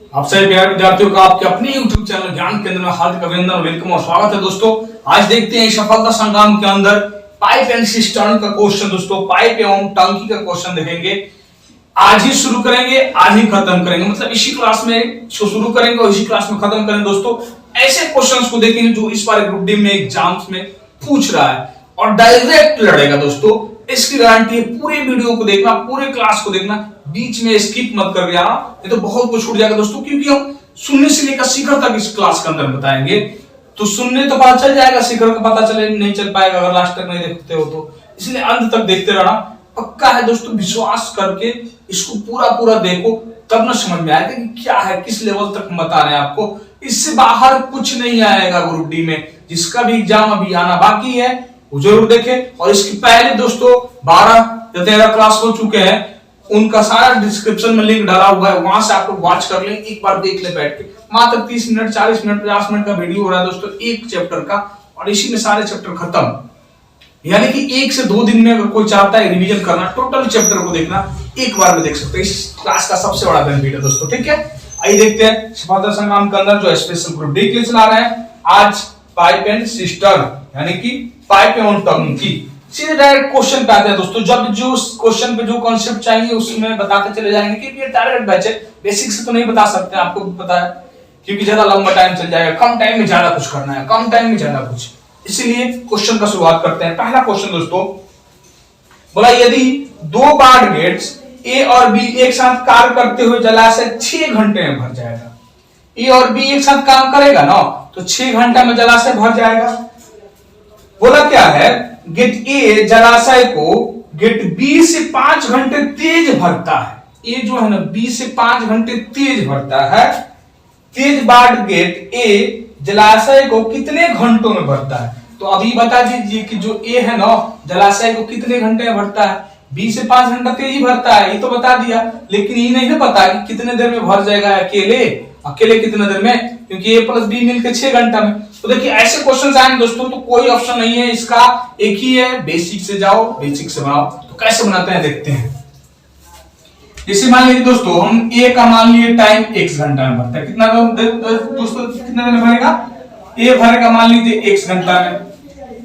आप सभी प्यारे विद्यार्थियों का आपके अपने YouTube चैनल ज्ञान केंद्र में हार्दिक अभिनंदन, वेलकम और स्वागत है दोस्तों। आज देखते हैं सफलता संग्राम के अंदर पाइप एंड सिस्टर्न का क्वेश्चन। दोस्तों पाइप एवं टंकी का क्वेश्चन देखेंगे। आज ही शुरू करेंगे, आज ही खत्म करेंगे, मतलब इसी क्लास में शुरू करेंगे और इसी क्लास में खत्म करेंगे। दोस्तों ऐसे क्वेश्चंस को देखेंगे जो इस बार ग्रुप डी में एग्जाम्स में पूछ रहा है और डायरेक्ट लड़ेगा। दोस्तों इसकी गारंटी है, पूरे वीडियो को देखना, पूरे क्लास को देखना, बीच में स्किप मत कर जाना, ये तो बहुत कुछ छूट जाएगा दोस्तों। क्योंकि हम सुनने से लेकर शिखर तक इस क्लास के अंदर बताएंगे, तो सुनने तो पता चल जाएगा, शिखर का पता चले नहीं चल पाएगा अगर लास्ट तक नहीं देखते हो तो। इसलिए अंत तक देखते रहना पक्का है दोस्तों। विश्वास करके इसको पूरा देखो, तब ना समझ में आएगा कि क्या है, किस लेवल तक हम बता रहे हैं आपको। इससे बाहर कुछ नहीं आएगा ग्रुप डी में। जिसका भी एग्जाम अभी आना बाकी है वो जरूर देखे। और इसके पहले दोस्तों 12 या 13 क्लास हो चुके हैं, उनका सारा डिस्क्रिप्शन में लिंक डाला हुआ है, वहां से आप लोग वॉच कर लें, एक बार देख ले बैठ के। मात्र 30 मिनट, 40 मिनट, 50 मिनट का वीडियो हो रहा है दोस्तों एक चैप्टर का, और इसी में सारे चैप्टर खत्म। यानी कि 1 से 2 दिन में अगर कोई चाहता है रिवीजन करना, टोटल चैप्टर को देखना, एक बार में देख सकते हैं। इस क्लास का सबसे बड़ा बेनिफिट है दोस्तों, ठीक है। आइए देखते हैं सफलता संग्राम के अंदर जो स्पेशल ग्रुप डी के लिए चला रहे हैं आज पाइप एंड सिस्टर्न, यानी कि पाइप एवं टंकी। सीधे डायरेक्ट क्वेश्चन पे आते हैं दोस्तों। जब जो क्वेश्चन पे जो कॉन्सेप्ट चाहिए उसमें बताते चले जाएंगे, क्योंकि ये टारगेट बैच है, बेसिक से तो नहीं बता सकते, आपको भी पता है, क्योंकि ज्यादा लंबा टाइम चल जाएगा। कम टाइम में ज्यादा कुछ करना है, कम टाइम में ज्यादा कुछ, इसीलिए क्वेश्चन का शुरुआत करते हैं। पहला क्वेश्चन दोस्तों बोला, यदि 2 बार गेट्स ए और बी एक साथ कार्य करते हुए जलाशय 6 घंटे में भर जाएगा। ए और बी एक साथ काम करेगा ना, तो 6 घंटा में जलाशय भर जाएगा। बोला क्या है, गेट ए जलाशय को गेट बी से 5 घंटे तेज भरता है। ये जो है ना बी से 5 घंटे तेज भरता है। तेज बाढ़ गेट ए जलाशय को कितने घंटों में भरता है? तो अभी बता दीजिए कि जो ए है ना जलाशय को कितने घंटे में भरता है। बी से 5 घंटा तेज ही भरता है, ये तो बता दिया, लेकिन ये नहीं पता कि कितने देर में भर जाएगा अकेले कितने देर में, क्योंकि ए प्लस बी मिलकर 6 घंटा में। तो देखिए ऐसे क्वेश्चन आएंगे दोस्तों, तो कोई ऑप्शन नहीं है इसका, एक ही है, बेसिक से जाओ, बेसिक से बनाओ। तो कैसे बनाते हैं देखते हैं। जैसे मान लीजिए दोस्तों हम ए का मान लिए टाइम x घंटा में भरता है, कितना दोस्तों कितना देर में भरेगा? ए भरेगा मान लीजिए x घंटा में,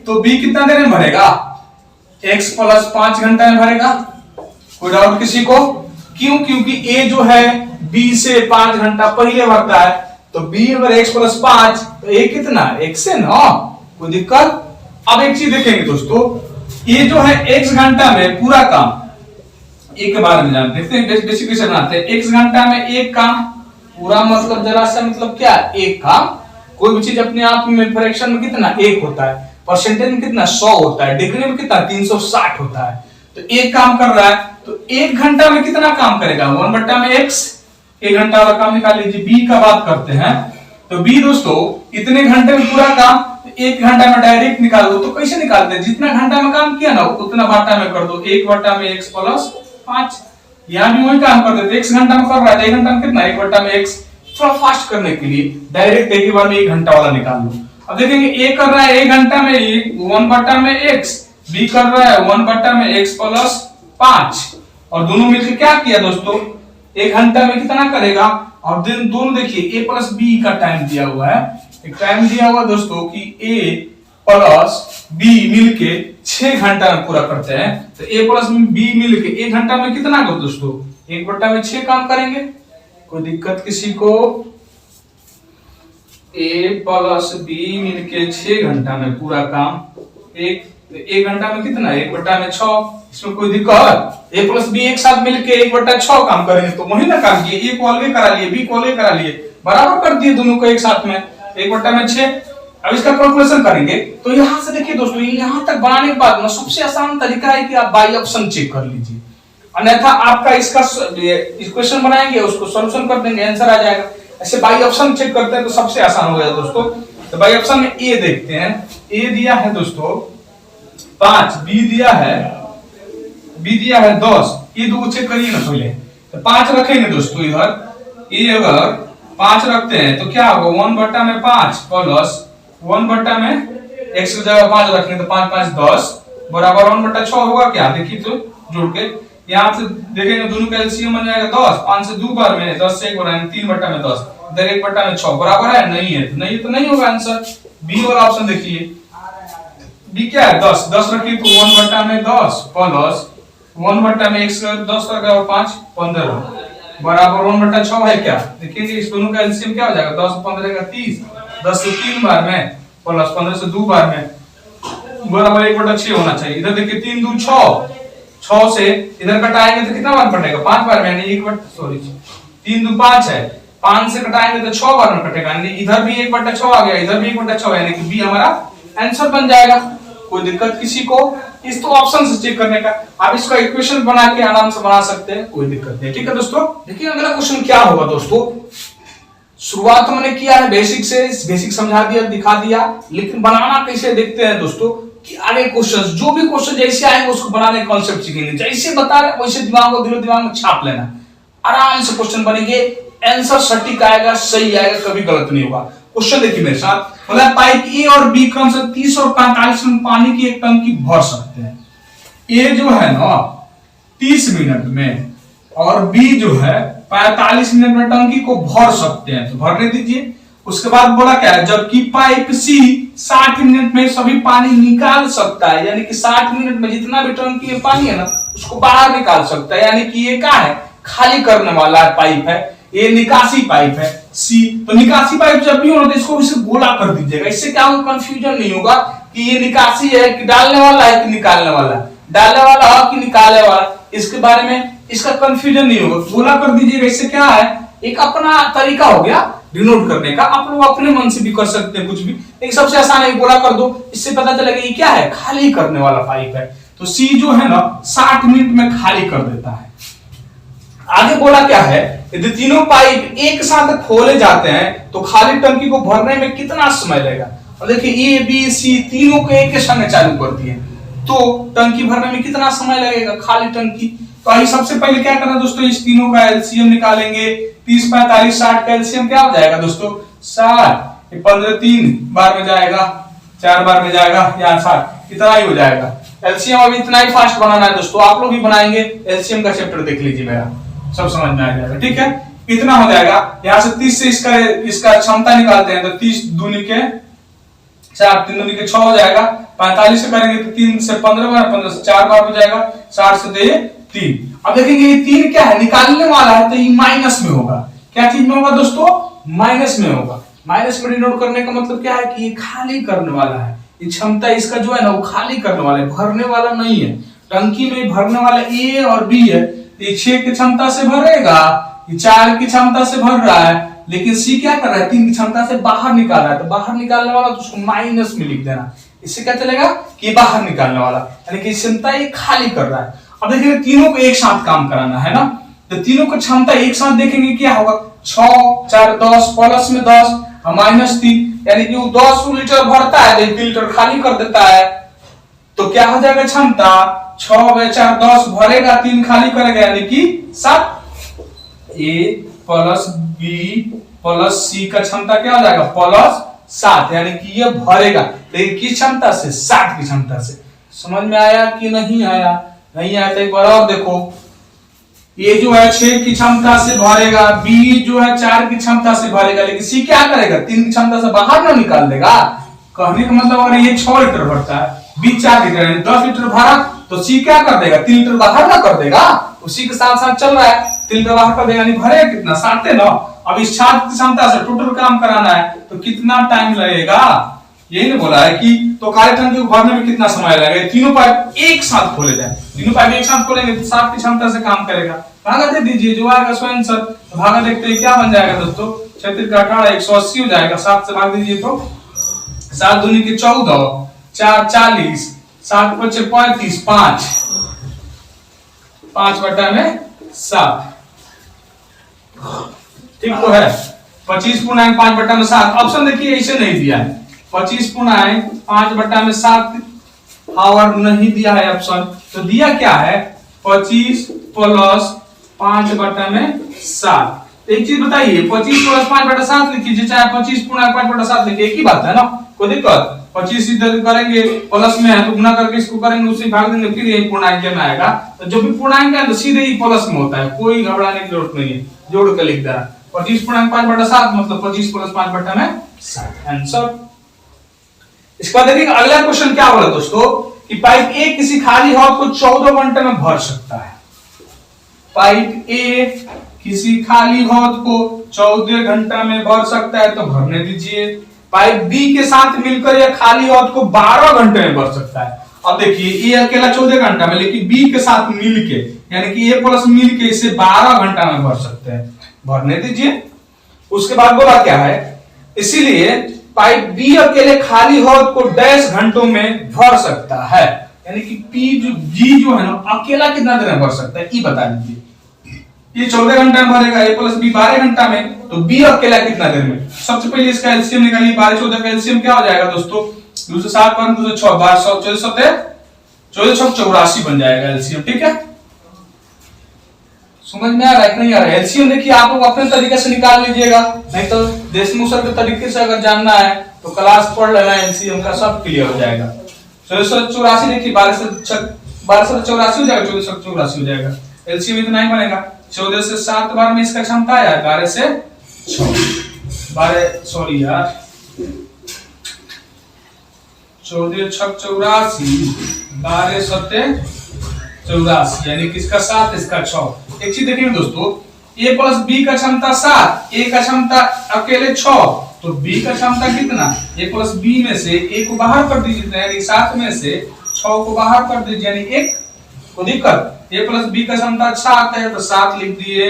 तो बी कितना देर में भरेगा? x प्लस 5 घंटा में भरेगा। कोई डाउट किसी को? क्यों? क्योंकि ए जो है बी से 5 घंटा पहले भरता है, तो b अगर x प्लस 5 तो a कितना x है ना, कोई दिक्कत? अब एक चीज देखेंगे दोस्तों, ये जो है x घंटा में पूरा काम, एक के बारे में जानते हैं, बेसिक कैसे बनाते हैं। x घंटा में एक काम पूरा, मतलब जलाशय मतलब क्या, एक काम। कोई भी चीज अपने आप में फ्रैक्शन में कितना 1 होता है, परसेंटेज में कितना 100 होता है, डिग्री में कितना 360 होता है। तो एक काम कर रहा है, तो 1 घंटा में कितना काम करेगा? 1/x। 1 घंटा वाला काम निकाल लीजिए। बी का बात करते हैं, तो बी दोस्तों इतने घंटे में पूरा काम, 1 घंटा में डायरेक्ट निकाल दो। तो कैसे निकालते हैं? जितना घंटा में काम किया ना उतना बाटा में कर दो, 1/x प्लस 5। यहाँ भी वही काम कर देते, 1 घंटा में कर रहा है, 1 घंटा में कितना 1/x। थोड़ा फास्ट करने के लिए डायरेक्ट एक ही बार में 1 घंटा वाला निकाल लो। अब देखेंगे ए कर रहा है 1 घंटा में 1/x, बी कर रहा है 1/x प्लस 5, और दोनों मिलकर क्या किया दोस्तों, 1 घंटा में कितना करेगा। और दोनों देखिए ए प्लस बी का टाइम दिया हुआ है, एक टाइम दिया हुआ दोस्तों कि ए प्लस बी मिलके 6 घंटा में पूरा करते हैं। तो ए प्लस बी मिलके 1 घंटा में कितना को दोस्तों 1/6 काम करेंगे। कोई दिक्कत किसी को? ए प्लस बी मिलके 6 घंटा में पूरा काम, 1 घंटा में कितना 1/6। इसमें कोई दिक्कत? ए प्लस बी एक साथ मिलके 1/6 काम करेंगे, तो वही ना काम किए, ए को अलग करा लिए, बी को अलग करा लिए, बराबर कर दिए दोनों को एक साथ में 1/6। अब इसका कैलकुलेशन करेंगे, तो यहां से देखिए दोस्तों, यहां तक बनाने के बाद ना सबसे आसान तरीका है कि आप बाई ऑप्शन चेक कर लीजिए, अन्यथा आपका इसका इक्वेशन बनाएंगे उसको सॉल्यूशन कर देंगे, आंसर आ जाएगा। ऐसे बाई ऑप्शन चेक करते हैं तो सबसे आसान हो गया दोस्तों। तो बाई ऑप्शन में ए देखते हैं, ए दिया है दोस्तों 5, बी दिया है 10, ये दो चेक करिए ना पहले। तो 5 रखेंगे दोस्तों इधर, ये अगर 5 रखते हैं तो क्या होगा 1/5 प्लस 1/x की जगह 5 रखेंगे तो 5 5 10 बराबर 1/6 होगा क्या? देखिए तो जोड़ के यहाँ से देखेंगे दोनों का एलसीएम बन जाएगा 10, 5 से 2 बार में 10 से 1 बार 3 बट्टा में 10, इधर 1 बट्टा में 6 बराबर है, नहीं है तो नहीं होगा आंसर। बी वाला ऑप्शन देखिए, बी क्या है 10, 10 रखिए तो 1 बट्टा में 10 प्लस 1 बट्टा में 1 से 10 रखा और 5 15 बराबर 1 बट्टा 6 है क्या। देखिए इस दोनों का एलसीएम क्या हो जाएगा 10 15 का 30, 10 से 3 बार में प्लस 15 से 2 बार में बराबर 1 बट्टा 6 होना चाहिए। इधर देखिए 3 2 6, 6 से इधर कटाएंगे तो कितना बार कटेगा 5 बार में, यानी 1 बट्टा सॉरी 3 2 5 है, 5 से कटाएंगे तो 6 बार में कटेगा, यानी इधर भी 1 बट्टा 6 आ गया, इधर भी 1 बट्टा 6 यानी कि बी हमारा आंसर बन जाएगा। कोई दिक्कत किसी को इस तो ऑप्शन से चेक करने का, आप इसका इक्वेशन बना के आराम से बना सकते हैं, कोई दिक्कत नहीं। ठीक है दोस्तों, देखिए अगला क्वेश्चन क्या होगा दोस्तों। शुरुआत तो मैंने किया है बेसिक से, बेसिक समझा दिया दिखा दिया, लेकिन बनाना कैसे देखते हैं दोस्तों कि आगे क्वेश्चंस जो भी क्वेश्चन जैसे आएंगे उसको बनाने का कॉन्सेप्ट सीखेंगे, जैसे बता रहे वैसे दिमाग को दिलो दिमाग में छाप लेना, आराम से क्वेश्चन बनेंगे, आंसर सटीक आएगा, सही आएगा, कभी गलत नहीं होगा। क्वेश्चन देखिए मेरे साथ, मतलब पाइप ए और बी क्रम से 30 और 45 में पानी की एक टंकी भर सकते हैं। ए जो है ना 30 मिनट में और बी जो है 45 मिनट में टंकी को भर सकते हैं, तो भरने दीजिए। उसके बाद बोला क्या है, जबकि पाइप सी 60 मिनट में सभी पानी निकाल सकता है, यानी कि 60 मिनट में जितना भी टंकी में पानी है ना उसको बाहर निकाल सकता है, यानी कि ये क्या है खाली करने वाला पाइप है, ये निकासी पाइप है सी। तो निकासी पाइप जब भी होना तो इसको इसे गोला कर दीजिएगा, इससे क्या होगा कंफ्यूजन नहीं होगा कि ये निकासी है कि डालने वाला है कि निकालने वाला है, डालने वाला है कि निकालने वाला, इसके बारे में इसका कंफ्यूजन नहीं होगा, गोला कर दीजिएगा। इससे क्या है एक अपना तरीका हो गया डिनोट करने का, आप लोग अपने मन से भी कर सकते हैं कुछ भी, लेकिन सबसे आसान है गोला कर दो, इससे पता चलेगा ये क्या है खाली करने वाला पाइप है। तो सी जो है ना 60 मिनट में खाली कर देता है। आगे बोला क्या है, यदि तीनों पाइप एक साथ खोले जाते हैं तो खाली टंकी को भरने में कितना समय लगेगा। और देखिए ए बी सी तीनों को एक संग चालू कर दिए तो टंकी भरने में कितना समय लगेगा खाली टंकी। तो आइए सबसे पहले क्या करना दोस्तों, इस तीनों का एलसीएम निकालेंगे। 30 45 60 का एलसीएम क्या हो जाएगा दोस्तों 60, 15 3 बार में जाएगा, 4 बार में जाएगा, या 60 इतना ही हो जाएगा। एलसीएम अभी इतना ही फास्ट बनाना है दोस्तों, आप लोग भी बनाएंगे, एलसीएम का चैप्टर देख लीजिए मेरा, सब समझ में आ जाएगा। ठीक है, कितना हो जाएगा, यहाँ से 30 से इसका क्षमता निकालते हैं तो 30 दूनी के 4 3 दूनी के 6 हो जाएगा, 45 से करेंगे तो 3 से 15 बार, 15 से 4 बार हो जाएगा, 60 से तो ये 3। अब देखेंगे ये 3 क्या है निकालने वाला है तो ये माइनस में होगा, क्या चीज में होगा दोस्तों माइनस में होगा। माइनस में डिनोट करने का मतलब क्या है कि ये खाली करने वाला है, ये क्षमता इसका जो है ना वो खाली करने वाला है, भरने वाला नहीं है। टंकी में भरने वाला ए और बी है, ये 6 की क्षमता से भरेगा, ये 4 की क्षमता से भर रहा है, लेकिन सी क्या कर रहा है 3 की क्षमता से बाहर निकाल रहा है, तो बाहर निकालने वाला तो उसको माइनस में लिख देना, इससे क्या चलेगा कि बाहर निकालने वाला, यानी कि क्षमता ये खाली कर रहा है। अब देखिए तीनों को एक साथ काम कराना है ना, तो तीनों को क्षमता एक साथ देखेंगे क्या होगा 6 4 10 प्लस में 10 और माइनस 3, यानी कि वो 10 लीटर भरता है तो 3 लीटर खाली कर देता है। तो क्या हो जाएगा क्षमता 6 4 10 भरेगा 3 खाली करेगा, यानी कि 7। ए प्लस बी प्लस सी का क्षमता क्या हो जाएगा प्लस 7, यानी कि ये भरेगा, लेकिन किस क्षमता से 7 की क्षमता से। समझ में आया कि नहीं आया, नहीं आया तो एक बार और देखो, ये जो है 6 की क्षमता से भरेगा, बी जो है 4 की क्षमता से भरेगा, लेकिन सी क्या करेगा 3 की क्षमता से बाहर ना निकाल देगा। कहने का मतलब अगर ये 6 लीटर भरता है, बी 4 लीटर यानी 10 लीटर भरा, तो सी क्या कर देगा 3 लीटर बाहर ना कर देगा, उसी के साथ साथ चल रहा है 3 लीटर बाहर कर देगा, यानी भरेगा कितना 7 है ना। अब इस 7 की क्षमता से टोटल काम कराना है तो कितना टाइम लगेगा, यही ने बोला है कि तो खाली टंकी को भरने में कितना समय लगेगा। तीनों पाइप एक साथ खोले जाए, तीनों पाइप एक साथ खोलेंगे तो 7 की क्षमता से काम करेगा। भागा दे दीजिए जो आएगा सो आंसर, तो भागा देखते हैं क्या बन जाएगा दोस्तों, 36 का 18 180 हो जाएगा, 7 से भाग दीजिए तो 7 दूनी के 14 4 40 7 5 35 5 बटा में 7, ठीक तो है। 25 पूर्णांक 5 बटा में 7, ऑप्शन देखिए ऐसे नहीं दिया है, 25 पूर्णांक 5 बटा में 7 पावर नहीं दिया है ऑप्शन, तो दिया क्या है 25 प्लस 5 बटा में 7। एक चीज बताइए 25 प्लस 5 बटा 7 लिख लीजिए, चाहे 25 पूर्णांक 5 बटा 7 लिखिए, एक ही बात है ना, कोई दिक्कत? 25 इधर करेंगे प्लस में है तो गुना करके इसको करेंगे, उससे भाग देंगे, फिर यही पूर्णांक में आएगा। तो जो भी पूर्णांक है तो सीधे ही प्लस में होता है, कोई घबराने की जरूरत नहीं है। जोड़ के लिख दे रहा 25.5/7 मतलब 25 + 5/7 आंसर। इसके बाद देखिए अगला क्वेश्चन क्या बोला दोस्तों कि पाइप ए किसी खाली हौद को 14 घंटे में भर सकता है। पाइप ए किसी खाली हौद को 14 घंटा में भर सकता है, तो भरने दीजिए। पाइप बी के साथ मिलकर यह खाली हौद को 12 घंटे में भर सकता है। अब देखिए ये अकेला 14 घंटा में, लेकिन बी के साथ मिलके यानी कि ए प्लस मिलके इसे 12 घंटा में भर सकते हैं, भरने दीजिए। उसके बाद बोला क्या है, इसीलिए पाइप बी अकेले खाली हौद को 10 घंटों में भर सकता है, यानी कि जी जो है ना अकेला कितना देर में भर सकता है, ये बता दीजिए। ये 14 घंटा में भरेगा, ए प्लस बी 12 घंटा में, तो बी अकेला कितना देर में। सबसे पहले इसका एलसीएम निकालिए, 12 14 का एलसीएम क्या हो जाएगा दोस्तों, 2 से 7 पर 2 से 6 12 14 14 84 बन जाएगा एलसीएम। ठीक है, समझ में आ रहा है कि नहीं आ रहा है? एलसीएम देखिए आप लोग अपने तरीके से निकाल लीजिएगा, नहीं तो देशमुख सर के तरीके से अगर जानना है तो क्लास पढ़ लेना, एलसीएम का सब क्लियर हो जाएगा। 1484 देखिए 12 से 84 हो जाएगा, 14 से 84 हो जाएगा। एलसीएम इतना ही बनेगा। 14 से 7 बार में इसका क्षमता है 12 से 6 12 सॉरी यार 14 6 84 12 7 84 यानी कि इसका 7 इसका 6। एक चीज देखिए दोस्तों, a प्लस बी का क्षमता 7, a का क्षमता अकेले 6, तो b का क्षमता कितना, a प्लस बी में से a को बाहर कर दीजिए, यानी 7 में से 6 को बाहर कर दीजिए, यानी 1 को दिक्कत। a प्लस बी का क्षमता 7 है तो 7 लिख दिए।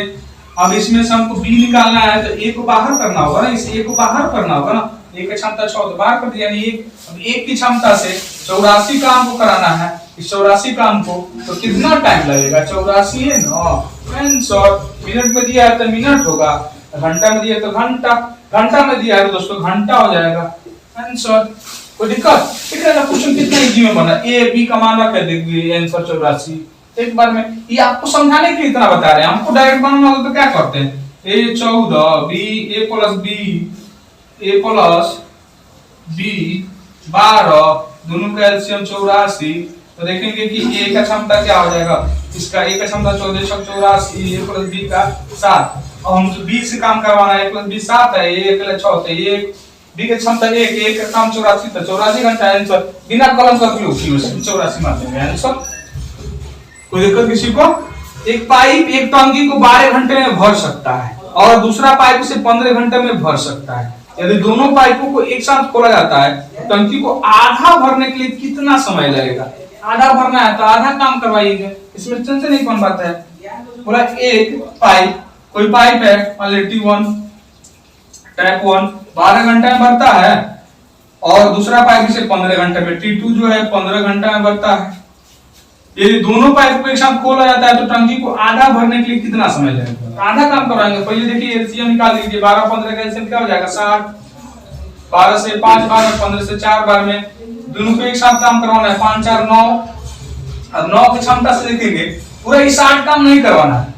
अब इसमें से हमको b निकालना है तो a को बाहर करना होगा ना, इस a को बाहर करना होगा ना, a का क्षमता 6 तो बाहर कर दिया, यानी 1। अब 1 की क्षमता से 84 का हमको कराना है, इस 84 का हमको तो कितना टाइम लगेगा, 84 है 9 आंसर। मिनट में दिया है तो मिनट होगा, घंटा में दिया है तो घंटा, घंटा में दिया है तो दोस्तों घंटा हो जाएगा आंसर। कोई दिक्कत? ठीक है ना, क्वेश्चन कितना इजी में बना, ए बी का मान रख दीजिए आंसर 84 एक बार में। ये आपको समझाने के लिए इतना बता रहे हैं, हमको डायरेक्ट बनाना होगा तो क्या करते हैं, ए 14 बी ए प्लस बी 12 दोनों का एलसीएम 84, तो देखेंगे कि ए का क्षमता क्या हो जाएगा, इसका ए का क्षमता 14 6 84 ए प्लस बी का 7। और हम बी से काम करवाना है, ए प्लस बी 7 है, ए अकेले 6 होते है, ए बी का क्षमता 1 ए का काम 84 तो 84 घंटा आंसर। बिना कलम का उपयोग किए 84 मार देंगे आंसर। कोई दिक्कत किसी को? एक पाइप एक टंकी को 12 घंटे में भर सकता है और दूसरा पाइप से 15 घंटे में भर सकता है। यदि दोनों पाइपों को एक साथ खोला जाता है तो टंकी को आधा भरने के लिए कितना समय लगेगा। आधा भरना है तो आधा काम करवाइएगा, इसमें टेंशन नहीं कौन बात है। बोला एक पाइप, कोई पाइप है T1 टैप 1 12 घंटे में भरता है और दूसरा पाइप से 15 घंटे में, T2 जो है 15 घंटे में भरता है। यदि दोनों पाइप को एक साथ खोला जाता है तो टंकी को आधा भरने के लिए कितना समय लगेगा, आधा काम करवाएंगे। पहले देखिए एलसीएम निकाल लीजिए, 12 15 का एलसीएम क्या हो जाएगा 60, 12 से 5 बार में 15 से 4 बार में, दोनों को एक साथ काम करवाना है 5 4 9। अब 9 की क्षमता से देखेंगे पूरा ही 60 काम नहीं करवाना है,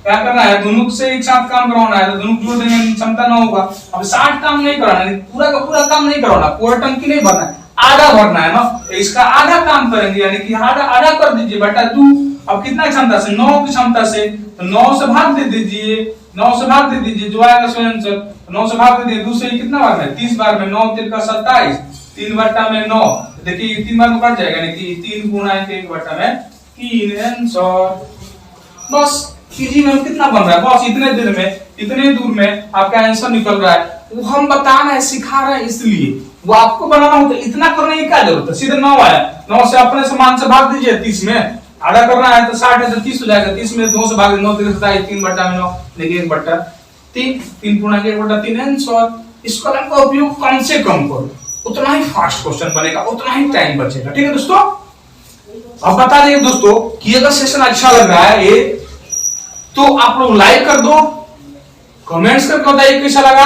क्या करना है दोनों से एक साथ काम करवाना है, तो दोनों जोड़ देंगे क्षमता 9 होगा। अब 60 काम नहीं कराना है, पूरा का पूरा काम नहीं करवाना, पूरा टंकी नहीं भरना है, आधा भरना है ना, तो इसका आधा काम करेंगे, यानी कि आधा आधा कर दीजिए बटा 2। अब कितना क्षमता से 9 की क्षमता से, तो 9 से भाग दे दीजिए, 9 से भाग दे दीजिए जो आएगा सो आंसर। 9 से भाग दे दीजिए, दूसरे कितना बार में 30 बार में, 9 3 का 27, 3 बटा में 9, देखिए 3 बार में कट जाएगा, यानी कि 3 गुणा 1 बटा में 3 आंसर। बस इजी में कितना बन रहा है, बस इतने देर में इतने दूर में आपका आंसर निकल रहा है। वो हम बता रहे हैं सिखा रहे हैं, इसलिए वो आपको बनाना हो तो इतना करने की क्या जरूरत है। सीधे 9 आया, 9 से अपने समान से भाग दीजिए 30 में, आधा करना है तो 60 है तो 30 हो जाएगा, 30 में 2 से भाग 9 3 27 3 बटा में 9, देखिए 1 बटा 3 3 गुणा 1 बटा 3 आंसर। इस कलम का उपयोग कम से कम करो, उतना ही फास्ट क्वेश्चन बनेगा, उतना ही टाइम बचेगा। ठीक है दोस्तों, अब बता दें दोस्तों कि अगर सेशन अच्छा लग रहा है ये तो आप लोग लाइक कर दो, कमेंट्स करके बताइए कैसा लगा,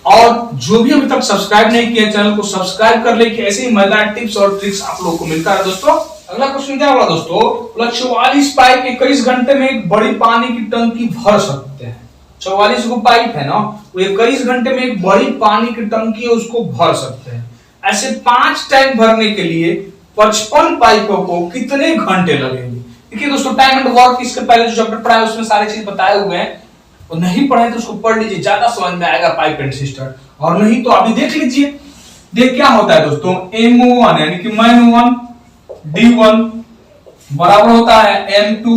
और जो भी अभी तक सब्सक्राइब नहीं किया चैनल को सब्सक्राइब कर ले कि ऐसे ही मजेदार टिप्स और ट्रिक्स आप लोगों को मिलता है दोस्तों। अगला क्वेश्चन क्या होगा दोस्तों, 44 पाइप 21 घंटे में एक बड़ी पानी की टंकी भर सकते हैं। 44 को पाइप है ना, वो 21 घंटे में एक बड़ी पानी की टंकी है उसको भर सकते हैं। ऐसे 5 टैंक भरने के लिए 55 पाइपों को कितने घंटे लगेंगे। देखिए दोस्तों, टाइम एंड वर्क इसके पहले जो चैप्टर पढ़ा है उसमें सारी चीज बताए हुए हैं, और नहीं पढ़े तो उसको पढ़ लीजिए, ज्यादा समझ में आएगा पाइप एंड सिस्टम। और नहीं तो अभी देख लीजिए। देख क्या होता है दोस्तों, M1 यानी कि M1 D1 बराबर होता है M2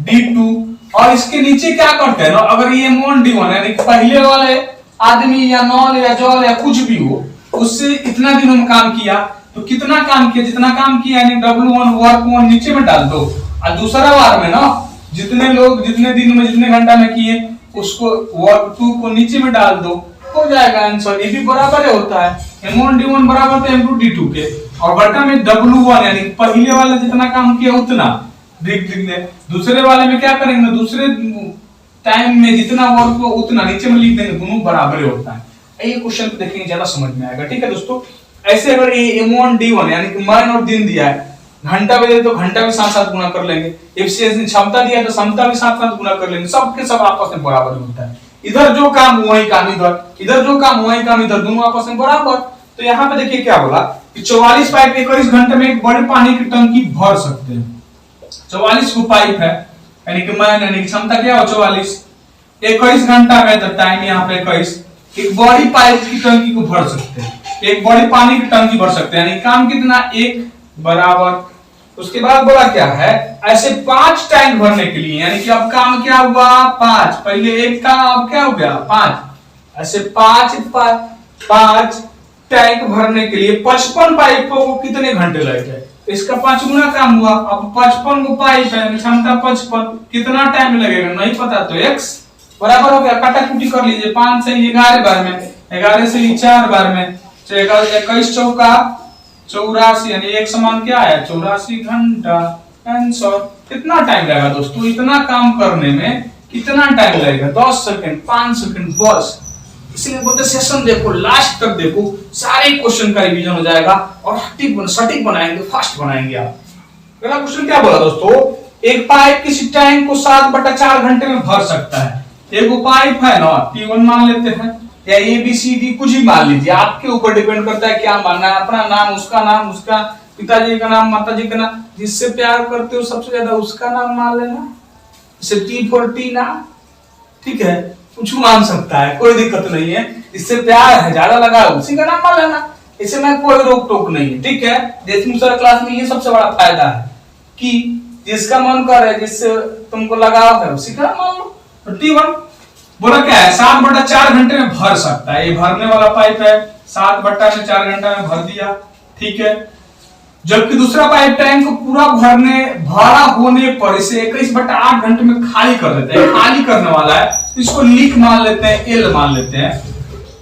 D2, और इसके नीचे क्या करते हैं ना, अगर ये M1 D1 यानी कि पहले वाले आदमी या नॉल या जॉल या कुछ भी हो, उससे इतना दिनों में काम किया तो कितना काम किया, जितना काम किया यानी W1 वर्क 1 नीचे में डाल दो, और दूसरा बार में ना जितने लोग जितने दिन में जितने घंटा में किए उसको वर्क 2 को नीचे में डाल दो, हो जाएगा आंसर। ये भी बराबर होता है, M1 D1 बराबर तो M2 D2 के, और बटा में W1 यानी पहले वाला जितना काम किया उतना लिख देंगे, दूसरे वाले में क्या करेंगे, दूसरे टाइम में जितना वर्क हो उतना नीचे में लिख देंगे, दोनों बराबर होता है। ये क्वेश्चन पे देखेंगे ज्यादा समझ में आएगा। ठीक है दोस्तों, ऐसे अगर ये M1 D1 यानी कि मान और दिन दिया है, घंटा भी दे तो घंटा भी साथ साथ गुणा कर लेंगे, एफसीएस ने क्षमता दिया तो क्षमता भी साथ साथ गुणा कर लेंगे, सबके सब आपस में बराबर होता है। इधर जो काम वही काम इधर, इधर जो काम वही काम इधर, दोनों आपस में बराबर। तो यहाँ पे देखिए क्या बोला कि 44 पाइप 21 घंटे में एक बड़े पानी की टंकी भर सकते हैं। 44 को पाइप है यानी कि मान यानी कि क्षमता क्या हो 44, 21 घंटा में तो टाइम यहाँ पे 21, एक बड़ी पाइप की टंकी को भर सकते हैं, एक बड़ी पानी की टंकी भर सकते हैं, यानी काम कितना 1 बराबर। उसके बाद बोला क्या है, ऐसे 5 टैंक भरने के लिए, यानी कि अब काम क्या हुआ 5, पहले 1 का अब क्या हो गया 5, ऐसे 5 टैंक भरने के लिए 55 पाइपों को कितने घंटे लगेगा, इसका 5 गुना काम हुआ। अब 55 को पाइप है, क्षमता 55, कितना टाइम लगेगा नहीं पता, तो x बराबर हो गया, काटाकुटी कर लीजिए, 5 से 11 बार में, 11 से 4 बार में, 21 चौका 84 यानी एक समान क्या आया 84 घंटा आंसर। कितना टाइम लगेगा दोस्तों, इतना काम करने में कितना टाइम लगेगा, 10 सेकंड 5 सेकंड बस। इसलिए बोलते सेशन देखो लास्ट तक देखो, सारे क्वेश्चन का रिवीजन हो जाएगा और सटीक बनाएंगे, फास्ट बनाएंगे आप। पहला क्वेश्चन क्या बोला दोस्तों, एक पाइप किसी टैंक को 7/4 घंटे में भर सकता है। एक पाइप है ना T1 मान लेते हैं, या ABCD कुछ भी मान लीजिए, आपके ऊपर डिपेंड करता है क्या मानना है, अपना नाम, उसका पिताजी का नाम, माताजी का नाम, जिससे प्यार करते हो सबसे ज्यादा उसका नाम मान लेना, जैसे T4 ना, ठीक है, कुछ मान सकता है, कोई दिक्कत नहीं है, इससे प्यार है ज्यादा लगा उसी का नाम मान लेना, इसे में कोई रोक टोक नहीं है। ठीक है, देशमुख सर क्लास में ये सबसे बड़ा फायदा है कि जिसका मन करे, जिससे तुमको लगाव है उसी का नाम मान लो। तो T1 बोला क्या है 7/4 घंटे में भर सकता है, ये भरने वाला पाइप है, 7/4 घंटा में भर दिया। ठीक है, जबकि दूसरा पाइप टैंक को पूरा भरा होने पर इसे 21/8 घंटे में खाली कर देते हैं। खाली करने वाला है, इसको लीक मान लेते हैं, एल मान लेते हैं।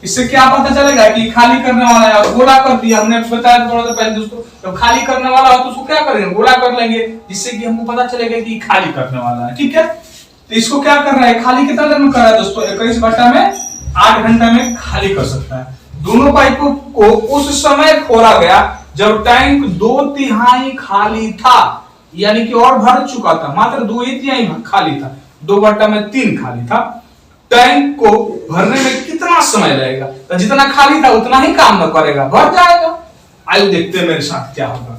इससे क्या पता चलेगा कि खाली करने वाला है, गोला कर दिया, हमने बताया थोड़ा सा पहले दोस्तों, जब खाली करने वाला हो तो उसको क्या करेंगे, गोला कर लेंगे, जिससे कि हमको पता चलेगा कि खाली करने वाला है। ठीक है, तो इसको क्या कर रहा है, खाली कितना देर में कर रहा है दोस्तों, 21/8 घंटा में खाली कर सकता है। दोनों पाइपों को उस समय खोला गया जब टैंक 2/3 खाली था, यानी कि और भर चुका था, मात्र 2/3 खाली था, 2/3 खाली था। टैंक को भरने में कितना समय लगेगा, तो जितना खाली था उतना ही काम न करेगा, भर जाएगा। आइए देखते हैं मेरे साथ क्या होगा।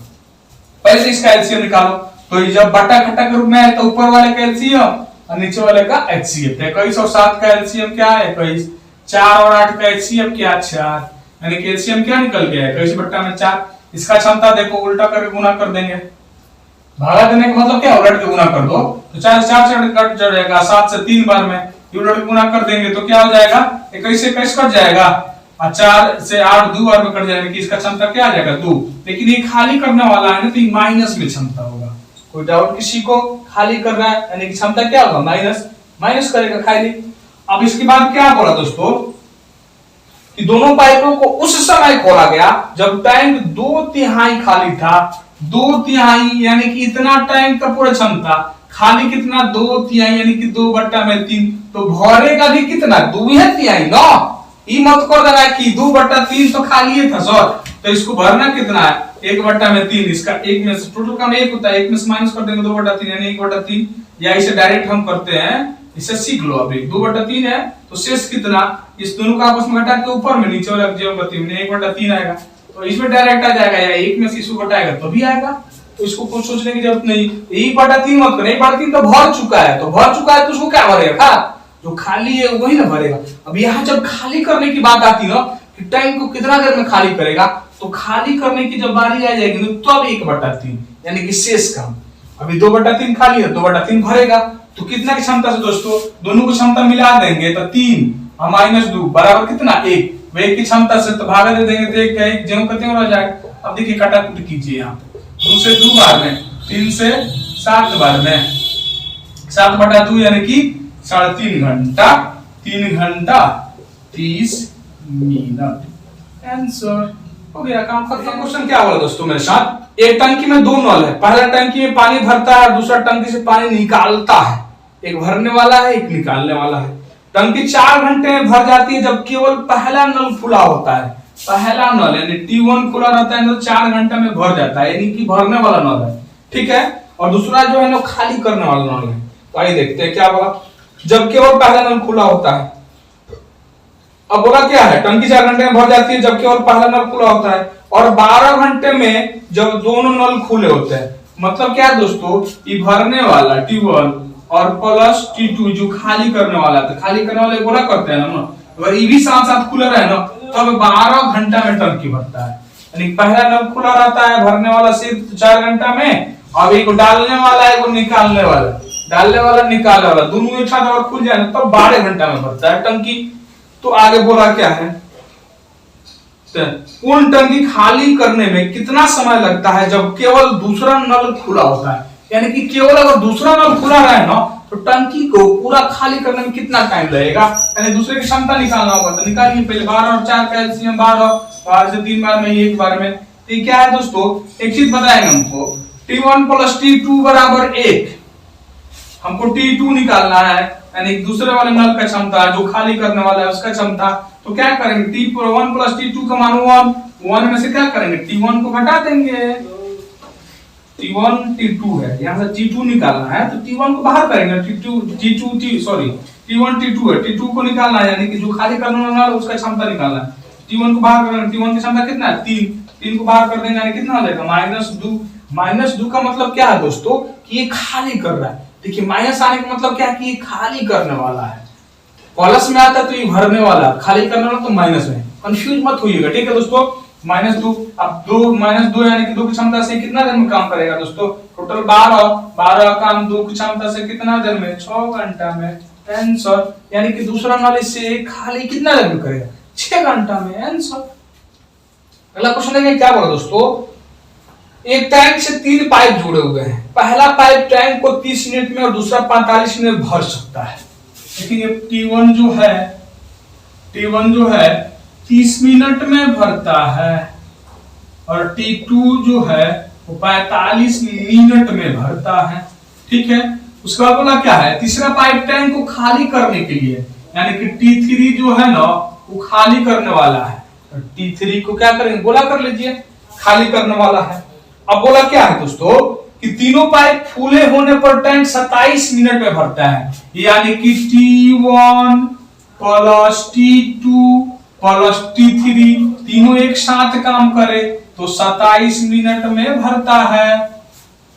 पहले से इसका एलसीएम निकालो, तो जब बटा घटा के रूप में है तो ऊपर वाले का एलसीएम और नीचे वाले का एचसीएफ। 21 और 7 का एलसीएम क्या है 21, 4 और 8 का एचसीएफ क्या 4, यानी कि एलसीएम क्या निकल गया 21/4। इसका क्षमता देखो उल्टा करके गुना कर देंगे, भागा देने का मतलब क्या उलट के गुना कर दो, तो 4 से कट जाएगा, 7 से 3 बार में उलट के गुना कर देंगे तो क्या हो जाएगा 21 से 21 कट जाएगा, और 4 से 8 2 बार में कट जाएगा, कि इसका क्षमता क्या आ जाएगा 2। लेकिन ये खाली करने वाला है ना, तो ये माइनस में क्षमता होगा। कोई डाउट किसी को, खाली कर रहा है यानी कि क्षमता क्या होगा माइनस करेगा खाली। अब इसके बाद क्या बोला दोस्तों कि दोनों पाइपों को उस समय खोला गया जब टैंक 2/3 खाली था। 2/3 यानी कि इतना टैंक का पूरा क्षमता, खाली कितना 2/3 यानी कि 2/3, तो भरेगा भी कितना 2/3 ना, ये मत कर देना कि 2/3 तो खाली था सर, तो इसको भरना कितना है 1/3। इसका एक में से टोटल काम 1 होता है, 1 में से माइनस कर देंगे 2/3 यानी 1/3, या इसे डायरेक्ट हम करते हैं, इसे सीख लो अभी। 2/3 है तो शेष कितना, इस दोनों का आपस में घटा के ऊपर में नीचे वाला जो 1/3 आएगा, तो तो इसमें डायरेक्ट आ जाएगा, या 1 में से इसको घटाएगा तो भी आएगा। तो इसको कुछ सोचने की जरूरत नहीं। 1/3 मत करो, 1/3 तो भर चुका है, तो भर चुका है तो उसको क्या भरेगा, जो खाली है वही ना भरेगा। अब यहाँ जब खाली करने की बात आती ना कि टैंक को कितना देर में खाली करेगा, तो खाली करने की जब बारी आ जाएगी तो अब 1/3 यानी कि शेष काम। अभी 2/3 खाली है, 2/3 भरेगा, तो कितना की क्षमता से दोस्तों, दोनों को क्षमता मिला देंगे तो 3 और -2 बराबर कितना 1। 1 की क्षमता से तो भागा दे देंगे तो 1 का 1 ज्यों करते हो जाएगा। अब देखिए काटाकुटी कीजिए, यहाँ 2 से 2 बार में, 3 से 7 बार में, 7/2 यानी कि 3.5 घंटा, 3 घंटा 30 मिनट। आंसर हो गया, काम खत्म। क्वेश्चन क्या बोला दोस्तों मेरे साथ, एक टंकी में 2 नल है, पहला टंकी में पानी भरता है, दूसरा टंकी से पानी निकालता है। एक भरने वाला है, एक निकालने वाला है। टंकी 4 घंटे में भर जाती है जब केवल पहला नल खुला होता है। पहला नल यानी T1 खुला रहता है तो 4 घंटे में भर जाता है, यानी कि भरने वाला नल है, ठीक है। और दूसरा जो है ना खाली करने वाला नल है। तो आइए देखते हैं क्या बोला, जब केवल पहला नल खुला होता है। अब बोला क्या है, टंकी 4 घंटे में भर जाती है जब केवल पहला नल खुला होता है, और 12 घंटे में जब दोनों नल खुले होते हैं। मतलब क्या है दोस्तों, ये भरने वाला T1 और प्लस T2 जो खाली करने वाला, तो खाली करने वाले बोला करते हैं ना, अगर ये भी साथ साथ खुला रहे ना तब 12 घंटा में टंकी भरता है। यानी पहला नल खुला रहता है, भरने वाला सिर्फ 4 घंटा में, अब एक डालने वाला है, एक निकालने वाला, डालने वाला निकालने वाला दोनों एक साथ अगर खुल जाए तो 12 घंटा में भरता है टंकी। तो आगे बोला क्या है, पूर्ण टंकी खाली करने में कितना समय लगता है जब केवल दूसरा नल खुला होता है। यानी कि केवल अगर दूसरा नल खुला रहे ना तो टंकी को पूरा खाली करने में कितना टाइम लगेगा, यानी दूसरे की क्षमता निकालना होगा। तो निकालिए पहले 12 और 4 का एलसीएम 12, 12 से 3 बार में, 1 बार में। तो ये क्या है दोस्तों, एक चीज बताएंगे हमको, T1 प्लस T2 बराबर 1। हमको T2 निकालना है, यानी दूसरे वाले नल का क्षमता, जो खाली करने वाला है उसका क्षमता। तो क्या करेंगे, T1 प्लस T2 का मान 1 में से क्या करेंगे, T1 को घटा देंगे। T1 T2 है, यहाँ से T2 निकालना है तो T1 को बाहर करेंगे, T1 T2 है, T2 को निकालना है, यानी कि जो खाली करने वाला है उसका क्षमता निकालना है। T1 को बाहर करेंगे, T1 की क्षमता कितना है 3, 3 को बाहर कर देंगे यानी कितना हो जाएगा -2। -2 का मतलब क्या है दोस्तों, कि ये खाली कर रहा है। देखिए माइनस आने का मतलब क्या है, कि ये खाली करने वाला है। प्लस में आता है तो ये भरने वाला, खाली करने वाला तो माइनस में। कंफ्यूज मत होइएगा, ठीक है दोस्तों। -2, अब -2 यानी कि 2 की क्षमता से कितना देर में काम करेगा दोस्तों, टोटल 12 काम 2 की क्षमता से कितना देर में, 6 घंटा में। आंसर, यानी कि दूसरा नल इससे खाली कितना देर में करेगा, 6 घंटा में। आंसर। अगला क्वेश्चन देखिए क्या बोला दोस्तों, एक टैंक से 3 पाइप जुड़े हुए हैं। पहला पाइप टैंक को 30 मिनट में और दूसरा 45 मिनट भर सकता है। लेकिन ये T1 जो है 30 मिनट में भरता है, और T2 जो है वो 45 मिनट में भरता है, ठीक है। उसके बाद बोला क्या है, तीसरा पाइप टैंक को खाली करने के लिए, यानी कि T3 जो है ना वो खाली करने वाला है। T3 को क्या करेंगे, बोला कर लीजिए, खाली करने वाला है। अब बोला क्या है दोस्तों, कि तीनों पाइप फूले होने पर टैंक 27 मिनट में भरता है। यानी कि T1 plus T2 plus T3 तीनों एक साथ काम करे तो 27 मिनट में भरता है।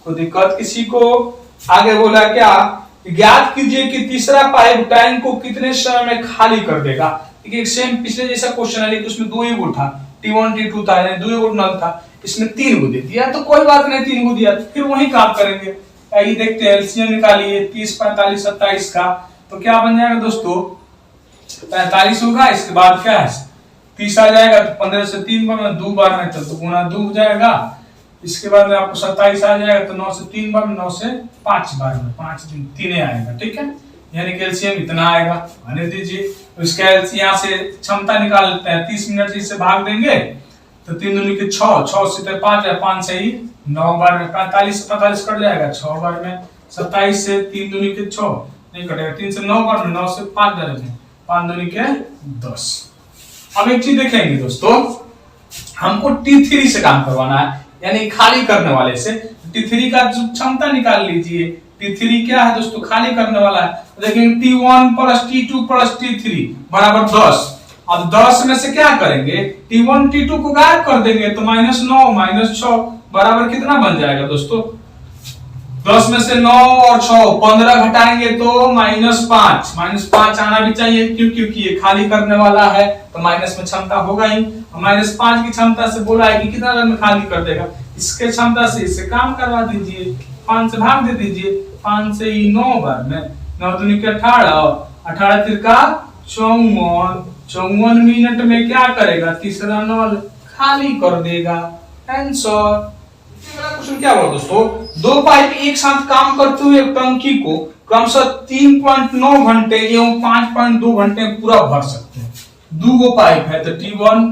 कोई दिक्कत किसी को। आगे बोला क्या, ज्ञात कीजिए कि तीसरा पाइप टैंक को कितने समय में खाली कर देगा। देखिए सेम पिछले जैसा क्वेश्चन है, लेकिन उसमें 2 ही गुण था, T1 T2 था, 2 गुण नल था, इसमें 3 गुण दे दिया तो कोई बात नहीं, 3 गुण दिया फिर वही काम करेंगे। ये देखते हैं, एलसीएम निकालिए 30 45 27 का, तो क्या बन जाएगा दोस्तों, 45 होगा। इसके बाद क्या है 30 आ जाएगा, तो 15 से 3 बार में 2 बार में तो गुना 2 हो जाएगा। इसके बाद में आपको 27 आ जाएगा, तो 9 से 3 बार में, 9 से 5 बार में, 5 दिन 3 आएगा, ठीक है। यानी कैल्शियम इतना आएगा, आने दीजिए। उसके यहाँ से क्षमता निकाल लेते हैं, 30 मिनट से इसे भाग देंगे तो 3 दूनी के 6, 6 से 5 है, 5 से ही 9 बार में 45 45 कट जाएगा, 6 बार में 27 से 3 दूनी के 6 नहीं कटेगा, 3 से 9 बार में, 9 से 5 बार में, 5 दूनी के 10। अब एक चीज देखेंगे दोस्तों, हमको T3 से काम करवाना है, यानी खाली करने वाले से। T3 का क्षमता निकाल लीजिए। T3 क्या है दोस्तों, खाली करने वाला है। देखेंगे T1 plus T2 plus T3 बराबर 10, अब 10 में से क्या करेंगे, T1 T2 को गायब कर देंगे तो -9 -6 बराबर कितना बन जाएगा दोस्तों, 10 में से 9 और 6 15 घटाएंगे तो -5, -5 आना भी चाहिए क्योंकि ये खाली करने वाला है तो माइनस में क्षमता होगा ही। -5 की क्षमता से बोला है कि कितना रन में खाली कर देगा, इसके क्षमता से इससे काम करवा दीजिए, 5 से भाग दे दीजिए, 5 से ही 9 बार में 9 दूनी के 18, 18 तिरका 54, 54 मिनट में क्या करेगा, तीसरा नल खाली कर देगा, आंसर। क्वेश्चन क्या हुआ दोस्तों, दो पाइप एक साथ काम करते हुए टंकी को क्रमशः 3.9 घंटे एवं 5.2 घंटे में पूरा भर सकते हैं। दो गो पाइप है तो T1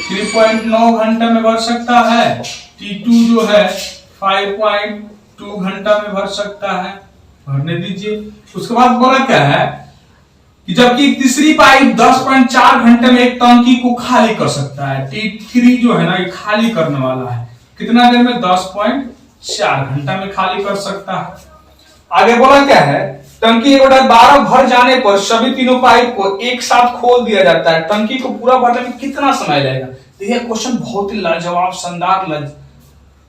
3.9 घंटे में भर सकता है, T2 जो है 5.2 घंटा में भर सकता है, भरने दीजिए। उसके बाद बोला क्या है कि जबकि तीसरी पाइप 10.4 घंटे में एक टंकी को खाली कर सकता है। T3 जो है ना ये खाली करने वाला है, कितना देर में, 10.4 घंटा में खाली कर सकता है। आगे बोला क्या है, टंकी 1/12 भर जाने पर सभी तीनों पाइप को एक साथ खोल दिया जाता है, टंकी को पूरा भरने में कितना समय लगेगा। देखिए क्वेश्चन बहुत ही लाजवाब शानदार